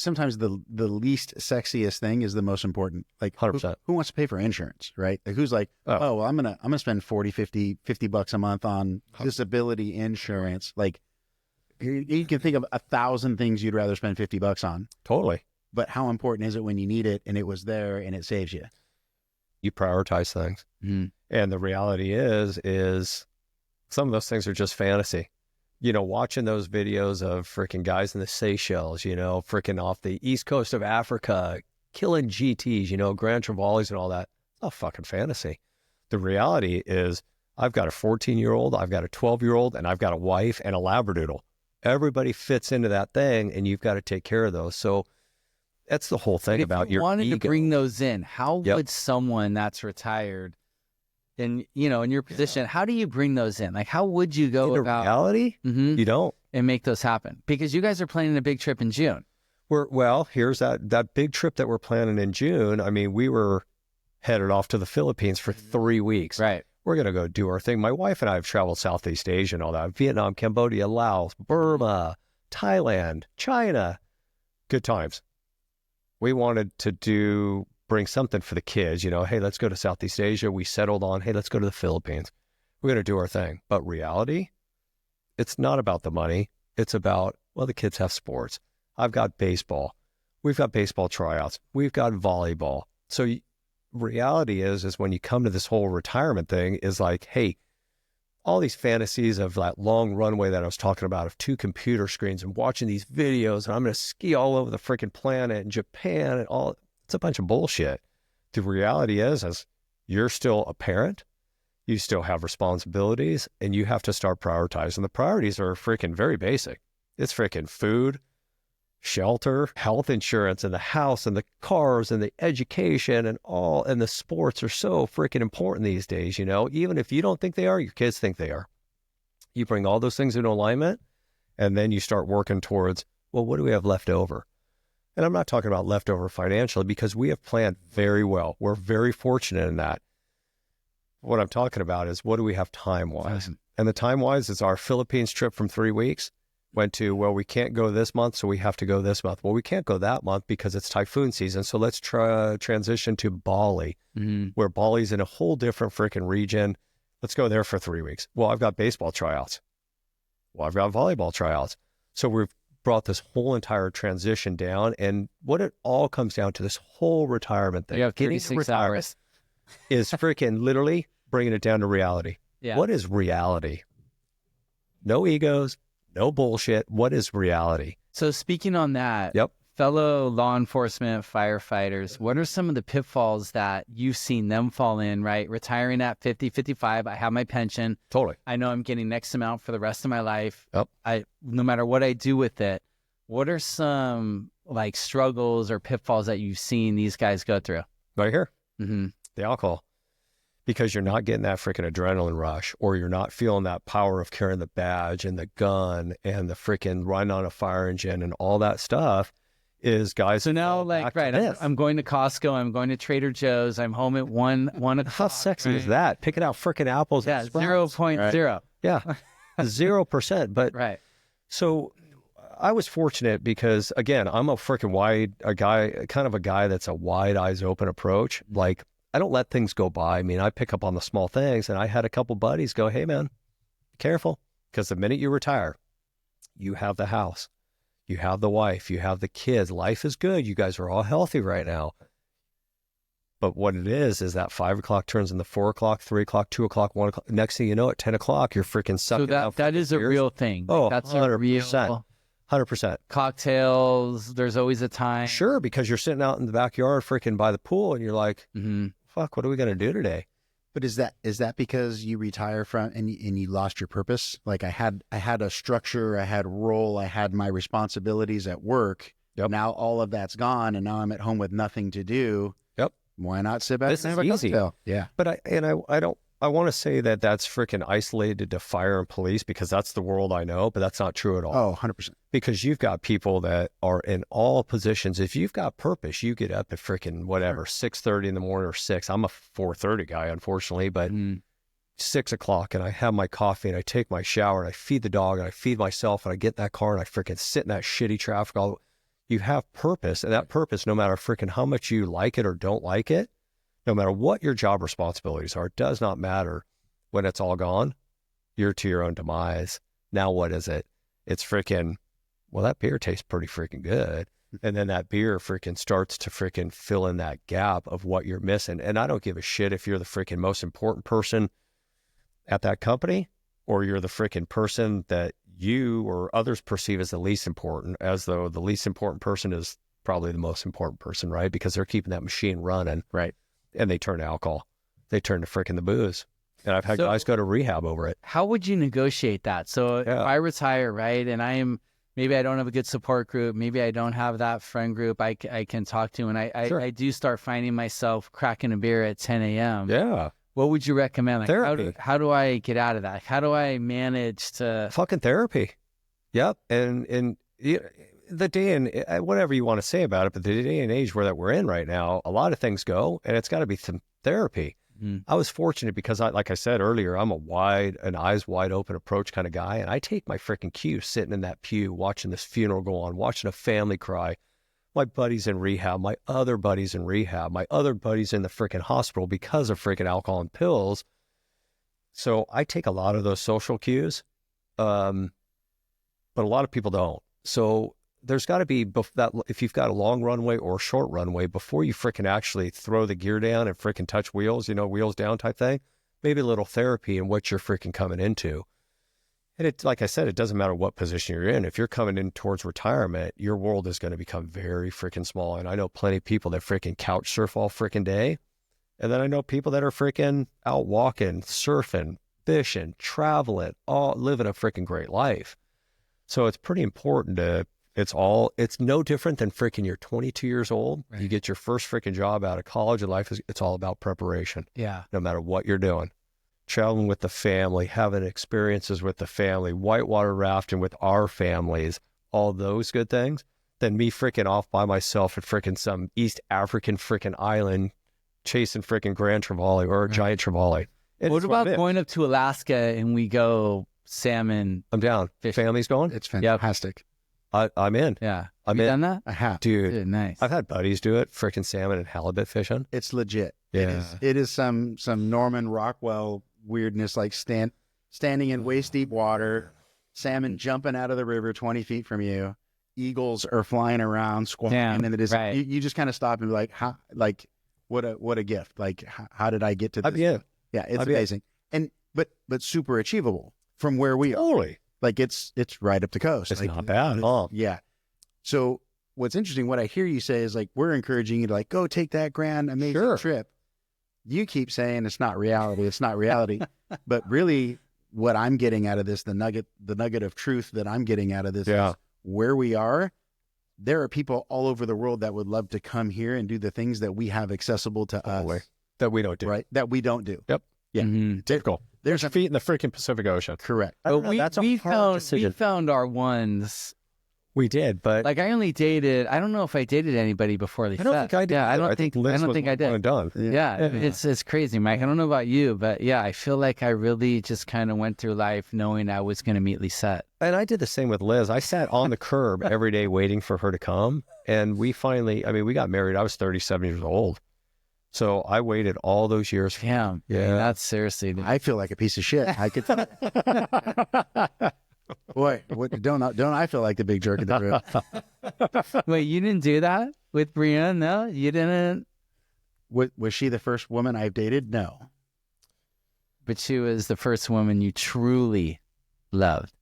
sometimes the least sexiest thing is the most important. Like 100%. who wants to pay for insurance, right? Like who's like, oh, well, I'm gonna spend 40, 50 bucks a month on disability insurance. Like you can think of 1,000 things you'd rather spend 50 bucks on. Totally. But how important is it when you need it and it was there and it saves you? You prioritize things. And the reality is some of those things are just fantasy. You know, watching those videos of freaking guys in the Seychelles, you know, freaking off the east coast of Africa, killing GTs, you know, Grand Trevallies and all that. It's not fucking fantasy. The reality is I've got a 14-year-old, I've got a 12-year-old, and I've got a wife and a Labradoodle. Everybody fits into that thing, and you've got to take care of those. So that's the whole thing about your wanted ego. to bring those in. How would someone that's retired and, you know, in your position, how do you bring those in? Like, how would you go In about reality? You don't. and make those happen? Because you guys are planning a big trip in June. Here's that big trip that we're planning in June. I mean, we were headed off to the Philippines for 3 weeks. Right. We're going to go do our thing. My wife and I have traveled Southeast Asia and all that. Vietnam, Cambodia, Laos, Burma, Thailand, China. Good times. We wanted to bring something for the kids, you know, hey, let's go to Southeast Asia. We settled on, hey, let's go to the Philippines. We're going to do our thing. But reality, it's not about the money. It's about, well, the kids have sports. I've got baseball. We've got baseball tryouts. We've got volleyball. So reality is when you come to this whole retirement thing is like, hey, all these fantasies of that long runway that I was talking about of 2 computer screens and watching these videos and I'm going to ski all over the freaking planet and Japan and all, it's a bunch of bullshit. The reality is you're still a parent, you still have responsibilities, and you have to start prioritizing. The priorities are freaking very basic. It's freaking food, shelter, health insurance, and the house, and the cars, and the education, and all, and the sports are so freaking important these days, you know? Even if you don't think they are, your kids think they are. You bring all those things into alignment, and then you start working towards, well, what do we have left over? And I'm not talking about leftover financially because we have planned very well. We're very fortunate in that. What I'm talking about is what do we have time-wise? And the time-wise is our Philippines trip from 3 weeks went to, well, we can't go this month, so we have to go this month. Well, we can't go that month because it's typhoon season. So let's transition to Bali, where Bali's in a whole different freaking region. Let's go there for 3 weeks. Well, I've got baseball tryouts. Well, I've got volleyball tryouts. So we've brought this whole entire transition down. And what it all comes down to, this whole retirement thing, You have 36 hours. is freaking literally bringing it down to reality. Yeah. What is reality? No egos, no bullshit. What is reality? So speaking on that, Yep. fellow law enforcement firefighters, what are some of the pitfalls that you've seen them fall in, right? Retiring at 50, 55, I have my pension. Totally. I know I'm getting X amount for the rest of my life. Yep. No matter what I do with it, what are some like struggles or pitfalls that you've seen these guys go through? Right here. Mm-hmm. The alcohol. Because you're not getting that freaking adrenaline rush, or you're not feeling that power of carrying the badge and the gun and the freaking riding on a fire engine and all that stuff is guys. So now, like, right, I'm going to Costco, I'm going to Trader Joe's, I'm home at 1 o'clock. How sexy is that? Picking out freaking apples. Yeah, and sprouts. 0.0. Yeah, 0%. But right. So I was fortunate because, again, I'm a freaking a guy that's a wide eyes open approach. Like, I don't let things go by. I mean, I pick up on the small things, and I had a couple buddies go, hey, man, be careful, because the minute you retire, you have the house, you have the wife, you have the kids. Life is good. You guys are all healthy right now. But what it is that 5 o'clock turns into 4 o'clock, 3 o'clock, 2 o'clock, 1 o'clock. Next thing you know, at 10 o'clock, you're freaking sucking out. So that is a real thing. Oh, that's 100%. A real 100%. Cocktails, there's always a time. Sure, because you're sitting out in the backyard freaking by the pool, and you're like, fuck, what are we going to do today? But is that because you retire from and you lost your purpose? Like I had a structure, I had a role, I had my responsibilities at work. Yep. Now all of that's gone, and now I'm at home with nothing to do. Yep. Why not sit back This and have is a easy. cocktail? Yeah. But I want to say that that's freaking isolated to fire and police because that's the world I know, but that's not true at all. Oh, 100%. Because you've got people that are in all positions. If you've got purpose, you get up at freaking whatever, 6:30 in the morning or 6. I'm a 4:30 guy, unfortunately, but 6 o'clock and I have my coffee and I take my shower and I feed the dog and I feed myself and I get in that car and I freaking sit in that shitty traffic. You have purpose, and that purpose, no matter freaking how much you like it or don't like it, no matter what your job responsibilities are, it does not matter. When it's all gone, you're to your own demise. Now what is it? It's freaking, well, that beer tastes pretty freaking good. And then that beer freaking starts to freaking fill in that gap of what you're missing. And I don't give a shit if you're the freaking most important person at that company, or you're the freaking person that you or others perceive as the least important, as though the least important person is probably the most important person, right? Because they're keeping that machine running. Right. And they turn to alcohol. They turn to freaking the booze. And I've had guys go to rehab over it. How would you negotiate that? So if I retire, right, and maybe I don't have a good support group, maybe I don't have that friend group I can talk to, and I do start finding myself cracking a beer at 10 a.m. Yeah. What would you recommend? Like, therapy. How do I get out of that? How do I manage to... Fucking therapy. Yep. And the day and whatever you want to say about it, but the day and age where that we're in right now, a lot of things go, and it's got to be some therapy. I was fortunate because like I said earlier, I'm an eyes wide open approach kind of guy. And I take my freaking cue sitting in that pew, watching this funeral go on, watching a family cry, my buddies in rehab, my other buddies in rehab, my other buddies in the freaking hospital because of freaking alcohol and pills. So I take a lot of those social cues, but a lot of people don't. So there's got to be that if you've got a long runway or a short runway, before you freaking actually throw the gear down and freaking touch wheels, wheels down type thing, maybe a little therapy in what you're freaking coming into. And it, like I said, it doesn't matter what position you're in. If you're coming in towards retirement, your world is going to become very freaking small. And I know plenty of people that freaking couch surf all freaking day. And then I know people that are freaking out walking, surfing, fishing, traveling, all living a freaking great life. So it's pretty important it's no different than freaking you're 22 years old. Right. You get your first freaking job out of college, and it's all about preparation. Yeah. No matter what you're doing. Traveling with the family, having experiences with the family, whitewater rafting with our families, all those good things, than me freaking off by myself at freaking some East African freaking island chasing freaking Grand Trevally or a giant Trevally. What about going up to Alaska and we go salmon? I'm down. Fishing. Family's going? It's fantastic. I'm in. Yeah. Have you done that? I have. Dude, nice. I've had buddies do it, freaking salmon and halibut fishing. It's legit. Yeah. It is some Norman Rockwell weirdness, like standing in waist deep water, salmon jumping out of the river 20 feet from you, eagles are flying around, squawking, and it is you just kind of stop and be like, how, like what a gift. Like how did I get to this? Yeah, it's amazing. And but super achievable from where we are. Totally. Like it's right up the coast. It's like, not bad at all. Yeah. So what's interesting, what I hear you say is like, we're encouraging you to like, go take that grand, amazing trip. You keep saying it's not reality. It's not reality. But really what I'm getting out of this, the nugget of truth that I'm getting out of this is where we are. There are people all over the world that would love to come here and do the things that we have accessible to us. That we don't do. Right. That we don't do. Yep. Yeah. Mm-hmm. Typical. There's feet in the freaking Pacific Ocean. Correct. But we found our ones. We did, but like I don't know if I dated anybody before they I don't think I did. Yeah, I don't think I did. Done. Yeah. It's crazy, Mike. I don't know about you, but yeah, I feel like I really just kind of went through life knowing I was going to meet Lisette. And I did the same with Liz. I sat on the curb every day waiting for her to come. And we finally, we got married. I was 37 years old. So I waited all those years. Damn. Yeah. That's seriously. I feel like a piece of shit. I could. Boy, don't I feel like the big jerk in the room? Wait, you didn't do that with Brianna? No, you didn't. Was she the first woman I've dated? No. But she was the first woman you truly loved.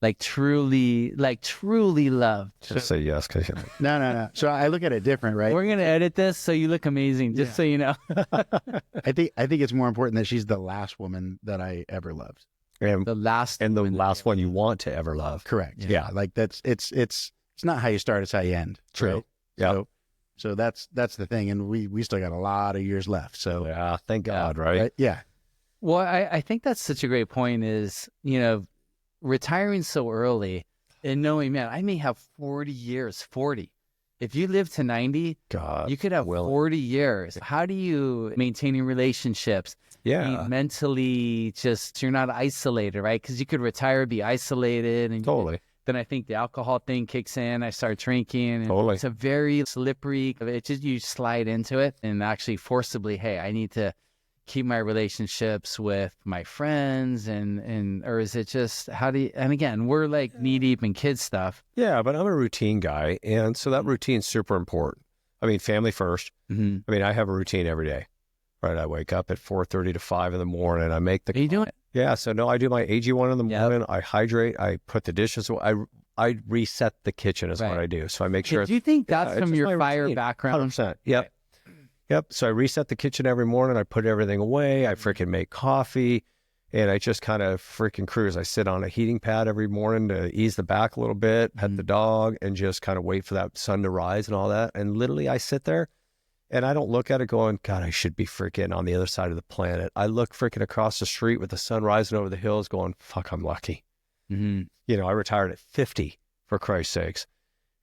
Like truly loved. Just say yes. Cause No. So I look at it different, right? We're going to edit this so you look amazing, just so you know. I think it's more important that she's the last woman that I ever loved. And the last one you want to ever love. Correct. Yeah. Like it's not how you start, it's how you end. True. Right? Yeah. So that's the thing. And we still got a lot of years left. So yeah, thank God. Right? Yeah. Well, I think that's such a great point is, retiring so early and knowing, man, I may have 40 years, if you live to 90, God, you could have 40 years. How do you maintaining relationships? Yeah. Be mentally just, you're not isolated, right? Because you could retire, be isolated. And Totally. then I think the alcohol thing kicks in. I start drinking. And Totally. It's a very slippery, it just, you slide into it and actually forcibly, hey, I need to keep my relationships with my friends or is it just, how do you, and again, we're like knee deep in kids stuff. Yeah, but I'm a routine guy. And so that routine's super important. I mean, family first. Mm-hmm. I mean, I have a routine every day, right? I wake up at 4:30 to 5 in the morning. I make the... Are you doing it? Yeah. So no, I do my AG1 in the morning. I hydrate. I put the dishes away. I reset the kitchen is what I do. So I make sure... Do you think that's from your fire routine. background? 100%. Yep. Right. Yep. So I reset the kitchen every morning. I put everything away. I freaking make coffee and I just kind of freaking cruise. I sit on a heating pad every morning to ease the back a little bit, pet the dog, and just kind of wait for that sun to rise and all that. And literally I sit there and I don't look at it going, God, I should be freaking on the other side of the planet. I look freaking across the street with the sun rising over the hills going, fuck, I'm lucky. Mm-hmm. You know, I retired at 50 for Christ's sakes.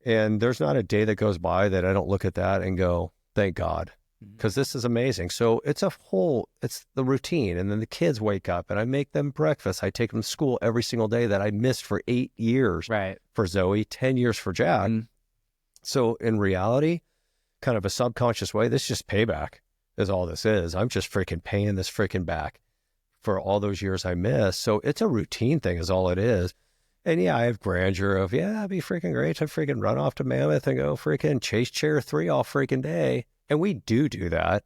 And there's not a day that goes by that I don't look at that and go, thank God. Because this is amazing. So it's the routine. And then the kids wake up and I make them breakfast. I take them to school every single day that I missed for 8 years for Zoe, 10 years for Jack. Mm-hmm. So in reality, kind of a subconscious way, this is just payback is all this is. I'm just freaking paying this freaking back for all those years I missed. So it's a routine thing is all it is. And yeah, I have grandeur of, yeah, it'd be freaking great to freaking run off to Mammoth and go freaking chase chair 3 all freaking day. And we do that,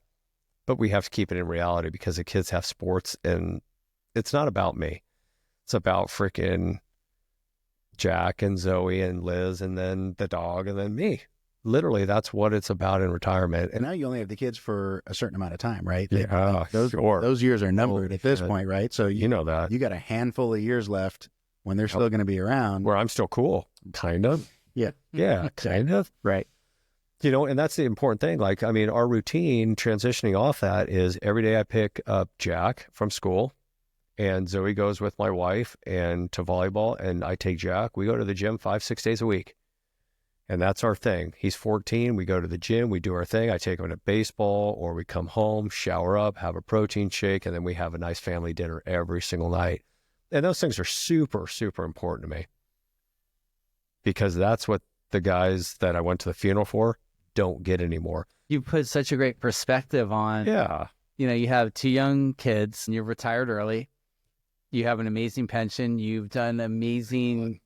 but we have to keep it in reality because the kids have sports and it's not about me. It's about freaking Jack and Zoe and Liz and then the dog and then me. Literally, that's what it's about in retirement. And now you only have the kids for a certain amount of time, right? Yeah, those years are numbered at this point, right? So you know that. You got a handful of years left when they're still going to be around. Where I'm still cool. Kind of. Yeah. Yeah, kind of. Right. You know, and that's the important thing. Like, I mean, our routine transitioning off that is every day I pick up Jack from school and Zoe goes with my wife and to volleyball and I take Jack. We go to the gym 5-6 days a week. And that's our thing. He's 14. We go to the gym. We do our thing. I take him to baseball or we come home, shower up, have a protein shake, and then we have a nice family dinner every single night. And those things are super, super important to me because that's what the guys that I went to the funeral for don't get anymore. You put such a great perspective on, you know, you have 2 young kids and you're retired early. You have an amazing pension. You've done amazing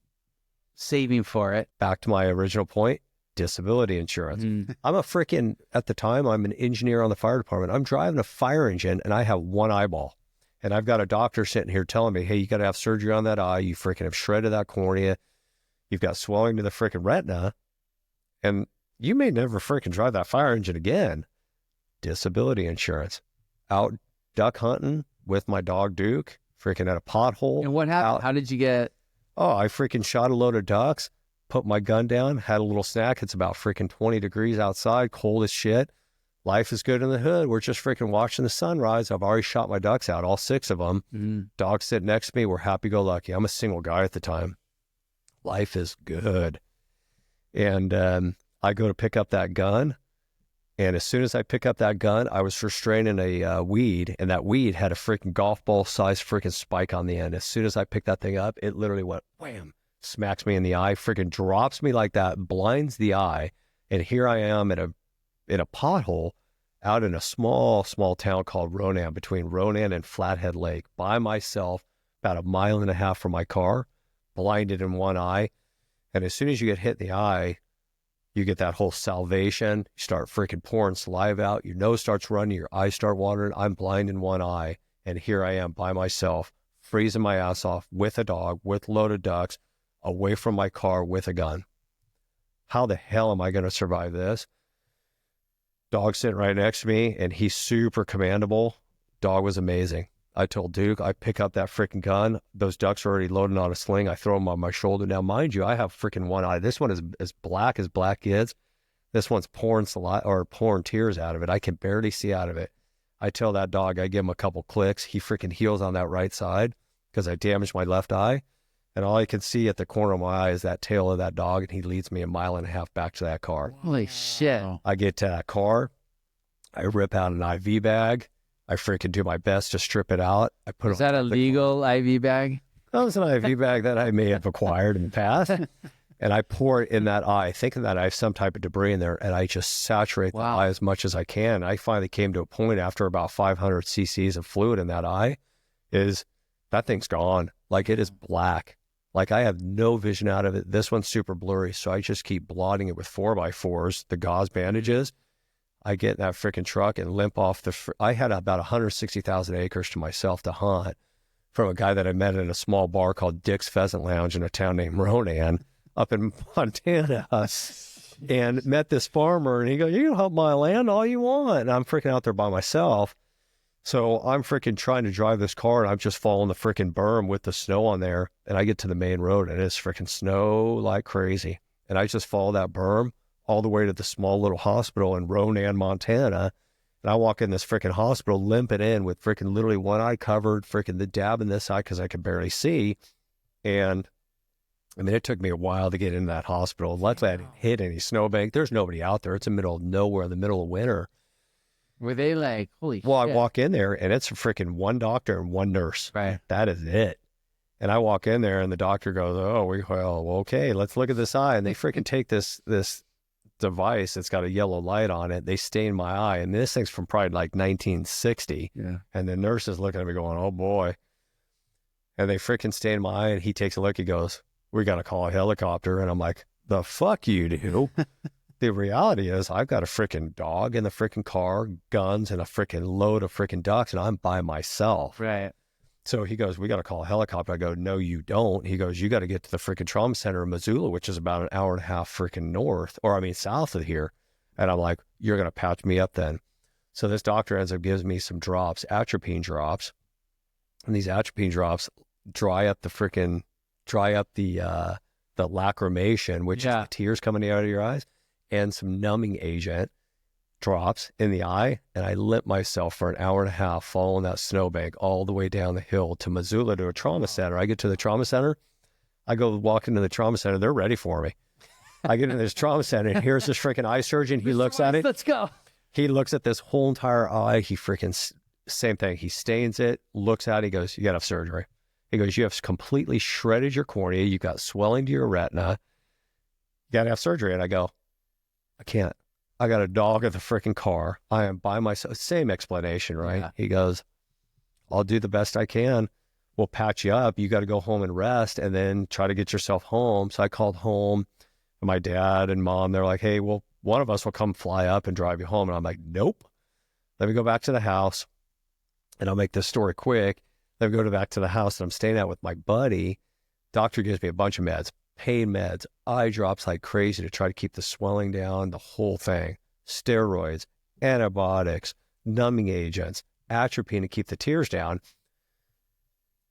saving for it. Back to my original point, disability insurance. I'm at the time, I'm an engineer on the fire department. I'm driving a fire engine and I have one eyeball. And I've got a doctor sitting here telling me, hey, you got to have surgery on that eye. You freaking have shredded that cornea. You've got swelling to the freaking retina. And you may never freaking drive that fire engine again. Disability insurance. Out duck hunting with my dog Duke, freaking at a pothole. And what happened? How did you get? Oh, I freaking shot a load of ducks, put my gun down, had a little snack. It's about freaking 20 degrees outside, cold as shit. Life is good in the hood. We're just freaking watching the sunrise. I've already shot my ducks out, all 6 of them. Mm-hmm. Dog sitting next to me. We're happy-go-lucky. I'm a single guy at the time. Life is good. And I go to pick up that gun. And as soon as I pick up that gun, I was restraining a weed. And that weed had a freaking golf ball-sized freaking spike on the end. As soon as I picked that thing up, it literally went wham, smacks me in the eye, freaking drops me like that, blinds the eye. And here I am in a pothole out in a small town called Ronan, between Ronan and Flathead Lake, by myself, about 1.5 miles from my car, blinded in one eye. And as soon as you get hit in the eye, you get that whole salvation. You start freaking pouring saliva out. Your nose starts running. Your eyes start watering. I'm blind in one eye. And here I am by myself, freezing my ass off with a dog, with loaded ducks, away from my car with a gun. How the hell am I going to survive this? Dog sitting right next to me, and he's super commandable. Dog was amazing. I told Duke, I pick up that freaking gun. Those ducks are already loaded on a sling. I throw them on my shoulder. Now, mind you, I have freaking one eye. This one is as black gets. This one's pouring tears out of it. I can barely see out of it. I tell that dog, I give him a couple clicks. He freaking heals on that right side because I damaged my left eye. And all I can see at the corner of my eye is that tail of that dog, and he leads me 1.5 miles back to that car. Holy shit. I get to that car. I rip out an IV bag. I freaking do my best to strip it out. I put Is that a legal IV bag? That was an IV bag that I may have acquired in the past. And I pour it in that eye, thinking that I have some type of debris in there, and I just saturate the eye as much as I can. I finally came to a point after about 500 cc's of fluid in that eye, is that thing's gone. Like, it is black. Like, I have no vision out of it. This one's super blurry, so I just keep blotting it with 4x4s, the gauze bandages. I get in that freaking truck and limp off I had about 160,000 acres to myself to hunt from a guy that I met in a small bar called Dick's Pheasant Lounge in a town named Ronan up in Montana, and met this farmer, and he goes, "You can hunt my land all you want." And I'm freaking out there by myself. So I'm freaking trying to drive this car, and I'm just following the freaking berm with the snow on there. And I get to the main road, and it's freaking snow like crazy. And I just follow that berm all the way to the small little hospital in Ronan, Montana. And I walk in this freaking hospital, limping in with freaking literally one eye covered, freaking the dab in this eye because I could barely see. And I mean, it took me a while to get into that hospital. Luckily, I didn't hit any snowbank. There's nobody out there. It's in the middle of nowhere, in the middle of winter. Were they like, holy Well, shit? I walk in there, and it's a freaking one doctor and one nurse. Right. That is it. And I walk in there, and the doctor goes, well, okay, let's look at this eye. And they freaking take this device that's got a yellow light on it. They stain my eye, and this thing's from probably like 1960. Yeah. And the nurse is looking at me going, oh boy. And they freaking stain my eye, and he takes a look. He goes, "We got to call a helicopter." And I'm like, "The fuck you do?" The reality is I've got a freaking dog in the freaking car, guns, and a freaking load of freaking ducks, and I'm by myself. Right. So he goes, "We got to call a helicopter." I go, "No, you don't." He goes, "You got to get to the freaking trauma center in Missoula, which is about 1.5 hours freaking south of here." And I'm like, "You're going to patch me up then." So this doctor ends up gives me some drops, atropine drops. And these atropine drops dry up the lacrimation, which is the tears coming out of your eyes, and some numbing agent drops in the eye. And I limp myself for 1.5 hours following that snowbank all the way down the hill to Missoula to a trauma center. I get to the trauma center. I go walk into the trauma center. They're ready for me. I get into this trauma center, and here's this freaking eye surgeon. He looks at it. Let's go. He looks at this whole entire eye. He freaking, same thing. He stains it, looks at it. He goes, "You got to have surgery." He goes, "You have completely shredded your cornea. You've got swelling to your retina. You got to have surgery." And I go, "I can't. I got a dog in the freaking car. I am by myself." Same explanation, right? Yeah. He goes, "I'll do the best I can. We'll patch you up. You got to go home and rest and then try to get yourself home." So I called home. My dad and mom, they're like, "Hey, well, one of us will come fly up and drive you home." And I'm like, "Nope. Let me go back to the house." And I'll make this story quick. Then we go back to the house that I'm staying at with my buddy. Doctor gives me a bunch of meds, pain meds, eye drops like crazy to try to keep the swelling down, the whole thing. Steroids, antibiotics, numbing agents, atropine to keep the tears down.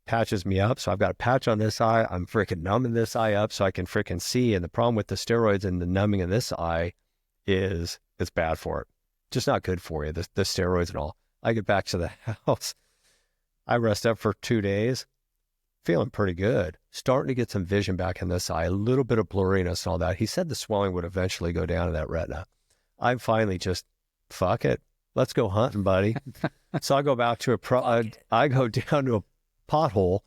Patches me up. So I've got a patch on this eye. I'm freaking numbing this eye up so I can freaking see. And the problem with the steroids and the numbing in this eye is it's bad for it. Just not good for you, the steroids and all. I get back to the house. I rest up for 2 days, feeling pretty good, starting to get some vision back in this eye, a little bit of blurriness and all that. He said the swelling would eventually go down in that retina. I'm finally just, fuck it, let's go hunting, buddy. So I go back to I go down to a pothole,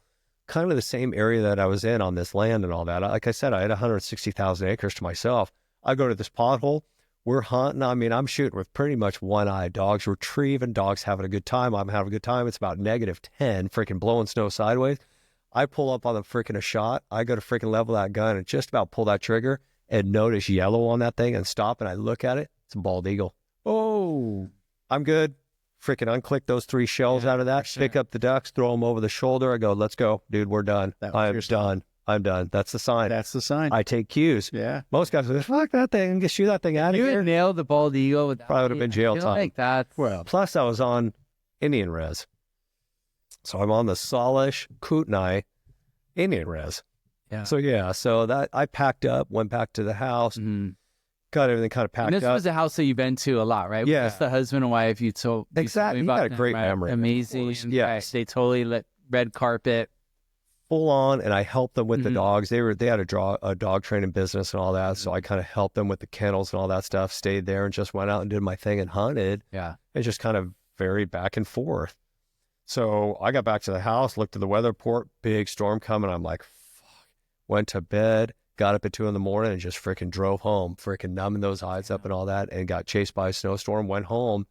kind of the same area that I was in on this land and all that. Like I said, I had 160,000 acres to myself. I go to this pothole. We're hunting. I mean, I'm shooting with pretty much one-eyed dogs, retrieving dogs, having a good time. I'm having a good time. It's about -10, freaking blowing snow sideways. I pull up on the freaking a shot. I go to freaking level that gun and just about pull that trigger and notice yellow on that thing and stop. And I look at it. It's a bald eagle. Oh, I'm good. Freaking unclick those 3 shells out of that, pick up the ducks, throw them over the shoulder. I go, "Let's go, dude. We're done. I'm done. I'm done." That's the sign. That's the sign. I take cues. Yeah. Most guys go, "Fuck that thing. Just shoot that thing out of here." You nailed the bald eagle. With Probably would have been jail time. Like that. Well, plus I was on Indian res. So I'm on the Salish Kootenai Indian res. Yeah. So that I packed up, went back to the house, got everything kind of packed up. And this was a house that you've been to a lot, right? Yeah. Just the husband and wife. You told exactly. You got a great memory. Amazing. Yeah. Right. They totally lit red carpet. full on, and I helped them with the dogs. They had a dog training business and all that. So I kind of helped them with the kennels and all that stuff, stayed there and just went out and did my thing and hunted. Yeah. It just kind of varied back and forth. So I got back to the house, looked at the weather report, big storm coming. I'm like, fuck. Went to bed, got up at 2 a.m. and just freaking drove home, freaking numbing those eyes up and all that, and got chased by a snowstorm, went home,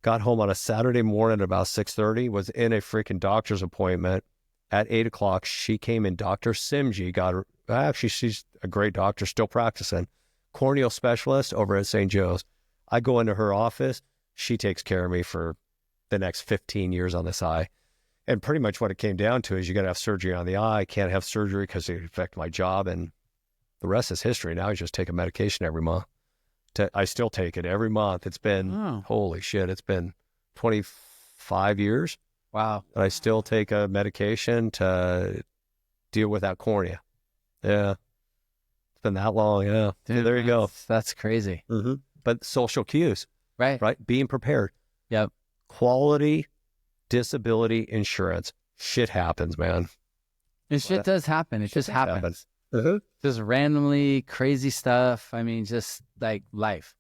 got home on a Saturday morning at about 6:30, was in a freaking doctor's appointment. At 8 o'clock, she came in. Dr. Simji got her. Actually, she's a great doctor, still practicing. Corneal specialist over at St. Joe's. I go into her office. She takes care of me for the next 15 years on this eye. And pretty much what it came down to is you got to have surgery on the eye. I can't have surgery because it affect my job. And the rest is history. Now I just take a medication every month. I still take it every month. It's been, holy shit, it's been 25 years. Wow. I still take a medication to deal with that cornea. Yeah. It's been that long. Yeah. Dude, there you go. That's crazy. Mm-hmm. But social cues, right? Being prepared. Yep. Quality disability insurance. Shit happens, man. And shit does happen. It just happens. Mm-hmm. Just randomly crazy stuff. I mean, just like life.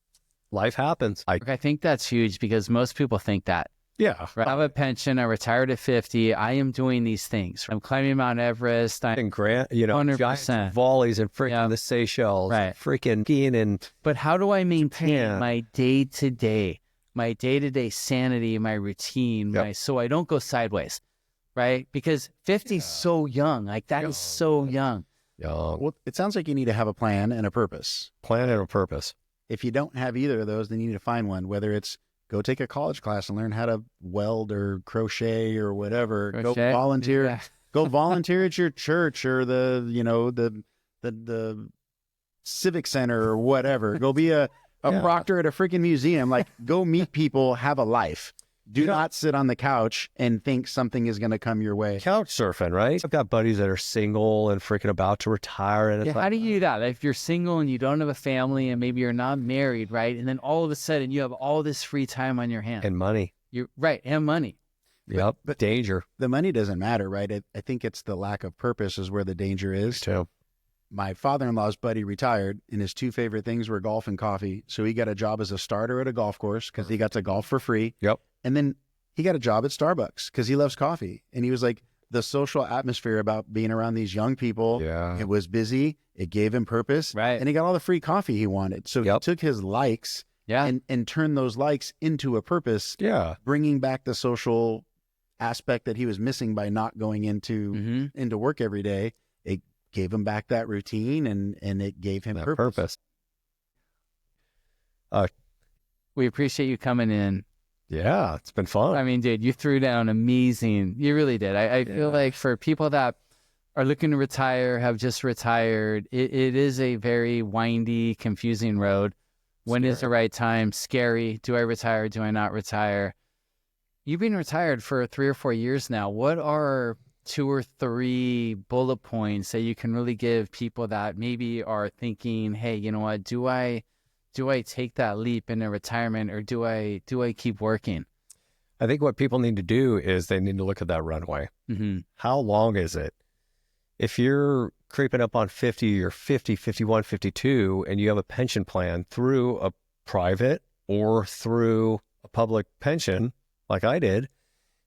Life happens. I think that's huge because most people think that. Yeah. Right. I have a pension. I retired at 50. I am doing these things. I'm climbing Mount Everest. I'm giant volleys and freaking the Seychelles. Right. Freaking skiing and. But how do I maintain my day-to-day sanity, my routine, so I don't go sideways, right? Because 50 is so young. Like that is so young. Well, it sounds like you need to have a plan and a purpose. Plan and a purpose. If you don't have either of those, then you need to find one, whether it's go take a college class and learn how to weld or crochet or whatever. Go volunteer. Yeah. Go volunteer at your church or the civic center or whatever. Go be a proctor at a freaking museum. Like, go meet people, have a life. Do not sit on the couch and think something is going to come your way. Couch surfing, right? I've got buddies that are single and freaking about to retire. And it's how do you do that? If you're single and you don't have a family and maybe you're not married, right? And then all of a sudden you have all this free time on your hands. And money. You're right. And money. Yep. But danger. The money doesn't matter, right? I think it's the lack of purpose is where the danger is. Too. My father-in-law's buddy retired, and his two favorite things were golf and coffee. So he got a job as a starter at a golf course because he got to golf for free. Yep. And then he got a job at Starbucks because he loves coffee. And he was like, the social atmosphere about being around these young people, it was busy. It gave him purpose. Right. And he got all the free coffee he wanted. So he took his likes and turned those likes into a purpose. Yeah. Bringing back the social aspect that he was missing by not going into work every day. It gave him back that routine and it gave him purpose. We appreciate you coming in. Yeah, it's been fun. I mean, dude, you threw down amazing. You really did. I feel like for people that are looking to retire, have just retired, it is a very windy, confusing road. When is the right time? Scary. Do I retire? Do I not retire? You've been retired for 3 or 4 years now. What are 2 or 3 bullet points that you can really give people that maybe are thinking, hey, you know what, do I take that leap into retirement or do I keep working? I think what people need to do is they need to look at that runway. Mm-hmm. How long is it? If you're creeping up on 50 or 50, 51, 52, and you have a pension plan through a private or through a public pension, like I did,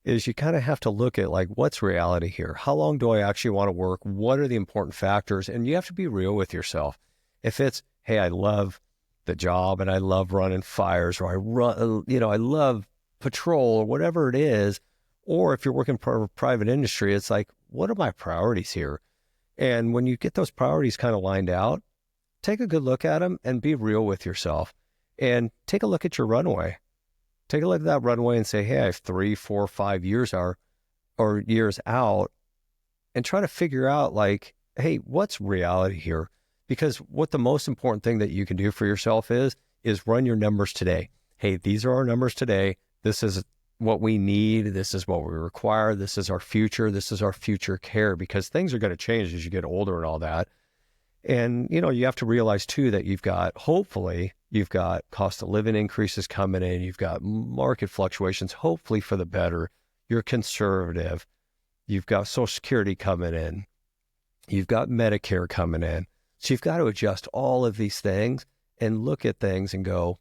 is you kind of have to look at like, what's reality here? How long do I actually want to work? What are the important factors? And you have to be real with yourself. If it's, hey, I love the job and I love running fires, or I love patrol or whatever it is, or if you're working for a private industry, it's like, what are my priorities here? And when you get those priorities kind of lined out, take a good look at them and be real with yourself and take a look at your runway. Take a look at that runway and say, hey, I have 3, 4, 5 years or years out, and try to figure out like, hey, what's reality here? Because what the most important thing that you can do for yourself is run your numbers today. Hey, these are our numbers today. This is what we need. This is what we require. This is our future. This is our future care, because things are going to change as you get older and all that. And, you have to realize too that hopefully you've got cost of living increases coming in. You've got market fluctuations, hopefully for the better. You're conservative. You've got Social Security coming in. You've got Medicare coming in. So you've got to adjust all of these things and look at things and go,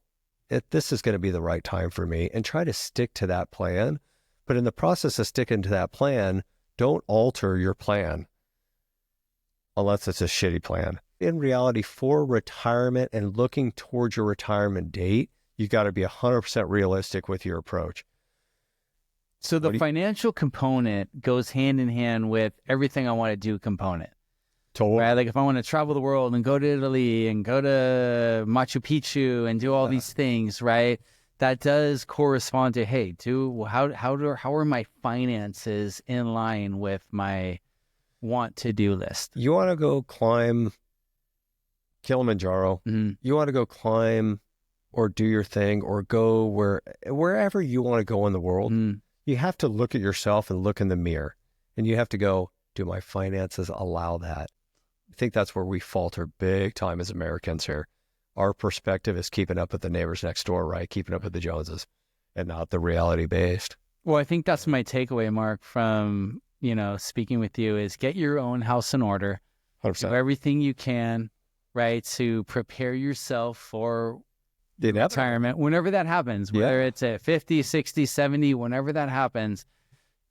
this is going to be the right time for me, and try to stick to that plan. But in the process of sticking to that plan, don't alter your plan unless it's a shitty plan. In reality, for retirement and looking towards your retirement date, you got to be 100% realistic with your approach. So the financial component goes hand in hand with everything I want to do component. Totally. Right? Like if I want to travel the world and go to Italy and go to Machu Picchu and do all these things, right? That does correspond to, hey, how are my finances in line with my want to do list? You want to go climb Kilimanjaro. Mm-hmm. You want to go climb or do your thing or go wherever you want to go in the world. Mm-hmm. You have to look at yourself and look in the mirror, and you have to go, do my finances allow that? I think that's where we falter big time as Americans here. Our perspective is keeping up with the neighbors next door, right? Keeping up with the Joneses, and not the reality based. Well, I think that's my takeaway, Mark, from, speaking with you is get your own house in order. 100%. Do everything you can, right, to prepare yourself for the retirement, whenever that happens, whether it's at 50, 60, 70, whenever that happens,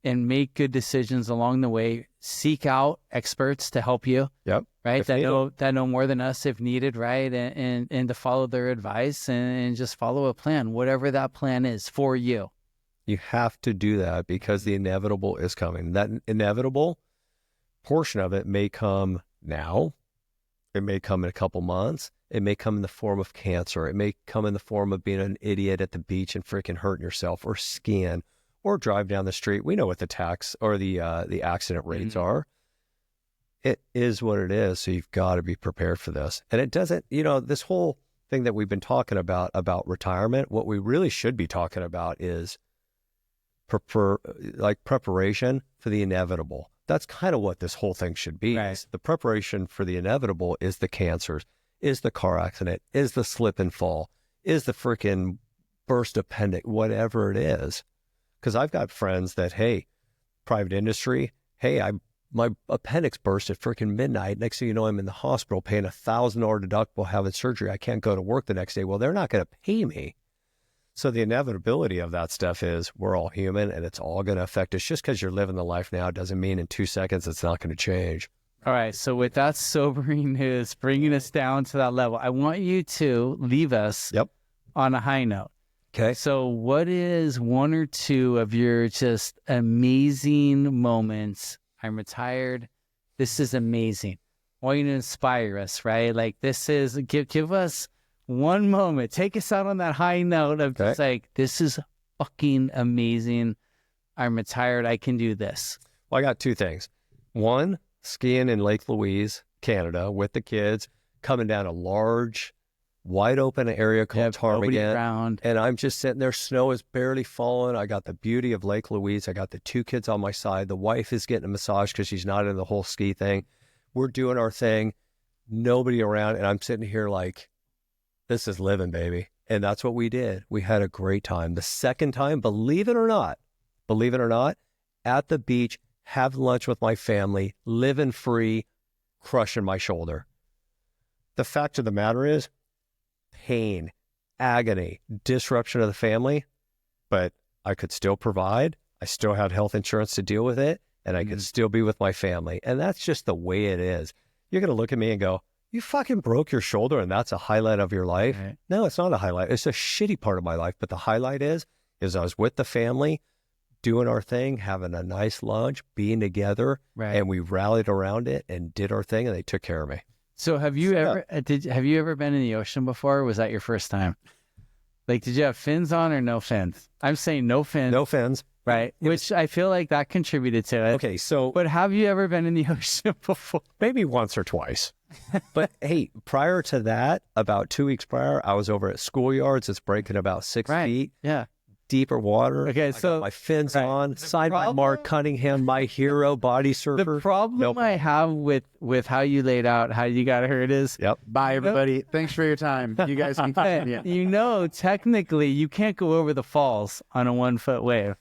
and make good decisions along the way. Seek out experts to help you. Yep. Right. That know more than us if needed. Right. And to follow their advice and just follow a plan, whatever that plan is for you. You have to do that because the inevitable is coming. That inevitable portion of it may come now. It may come in a couple months. It may come in the form of cancer. It may come in the form of being an idiot at the beach and freaking hurting yourself, or skiing, or drive down the street. We know what the tax or the accident rates are. It is what it is. So you've got to be prepared for this. And it doesn't, this whole thing that we've been talking about retirement, what we really should be talking about is preparation for the inevitable. That's kind of what this whole thing should be. Right. The preparation for the inevitable is the cancers, is the car accident, is the slip and fall, is the freaking burst appendix, whatever it is. Because I've got friends that, hey, private industry, hey, my appendix burst at freaking midnight. Next thing you know, I'm in the hospital paying $1,000 deductible, having surgery. I can't go to work the next day. Well, they're not going to pay me. So the inevitability of that stuff is we're all human and it's all going to affect us. Just because you're living the life now doesn't mean in 2 seconds it's not going to change. All right. So with that sobering news, bringing us down to that level, I want you to leave us on a high note. Okay. So what is one or two of your just amazing moments? I'm retired. This is amazing. I want you to inspire us, right? Like this is, give us one moment. Take us out on that high note of just like, this is fucking amazing. I'm retired. I can do this. Well, I got two things. One, skiing in Lake Louise, Canada with the kids, coming down a large, wide open area called Ptarmigan. And I'm just sitting there. Snow is barely falling. I got the beauty of Lake Louise. I got the two kids on my side. The wife is getting a massage because she's not in the whole ski thing. We're doing our thing. Nobody around. And I'm sitting here like, this is living, baby. And that's what we did. We had a great time. The second time, believe it or not, at the beach, having lunch with my family, living free, crushing my shoulder. The fact of the matter is, pain, agony, disruption of the family, but I could still provide. I still had health insurance to deal with it, and I could still be with my family. And that's just the way it is. You're going to look at me and go, you fucking broke your shoulder and that's a highlight of your life. Right. No, it's not a highlight. It's a shitty part of my life. But the highlight is I was with the family, doing our thing, having a nice lunch, being together, and we rallied around it and did our thing, and they took care of me. So have you ever been in the ocean before? Or was that your first time? Like, did you have fins on or no fins? I'm saying no fins. No fins. Right. Which I feel like that contributed to it. Okay. So, but have you ever been in the ocean before? Maybe once or twice. But hey, prior to that, about 2 weeks prior, I was over at Schoolyards. It's breaking about 6 feet. Yeah. Deeper water. Okay, I so got my fins on, signed by Mark Cunningham, my hero, body surfer. The problem I have with how you laid out how you got hurt is, bye everybody. Thanks for your time. You guys can continue. Technically you can't go over the falls on a 1 foot wave.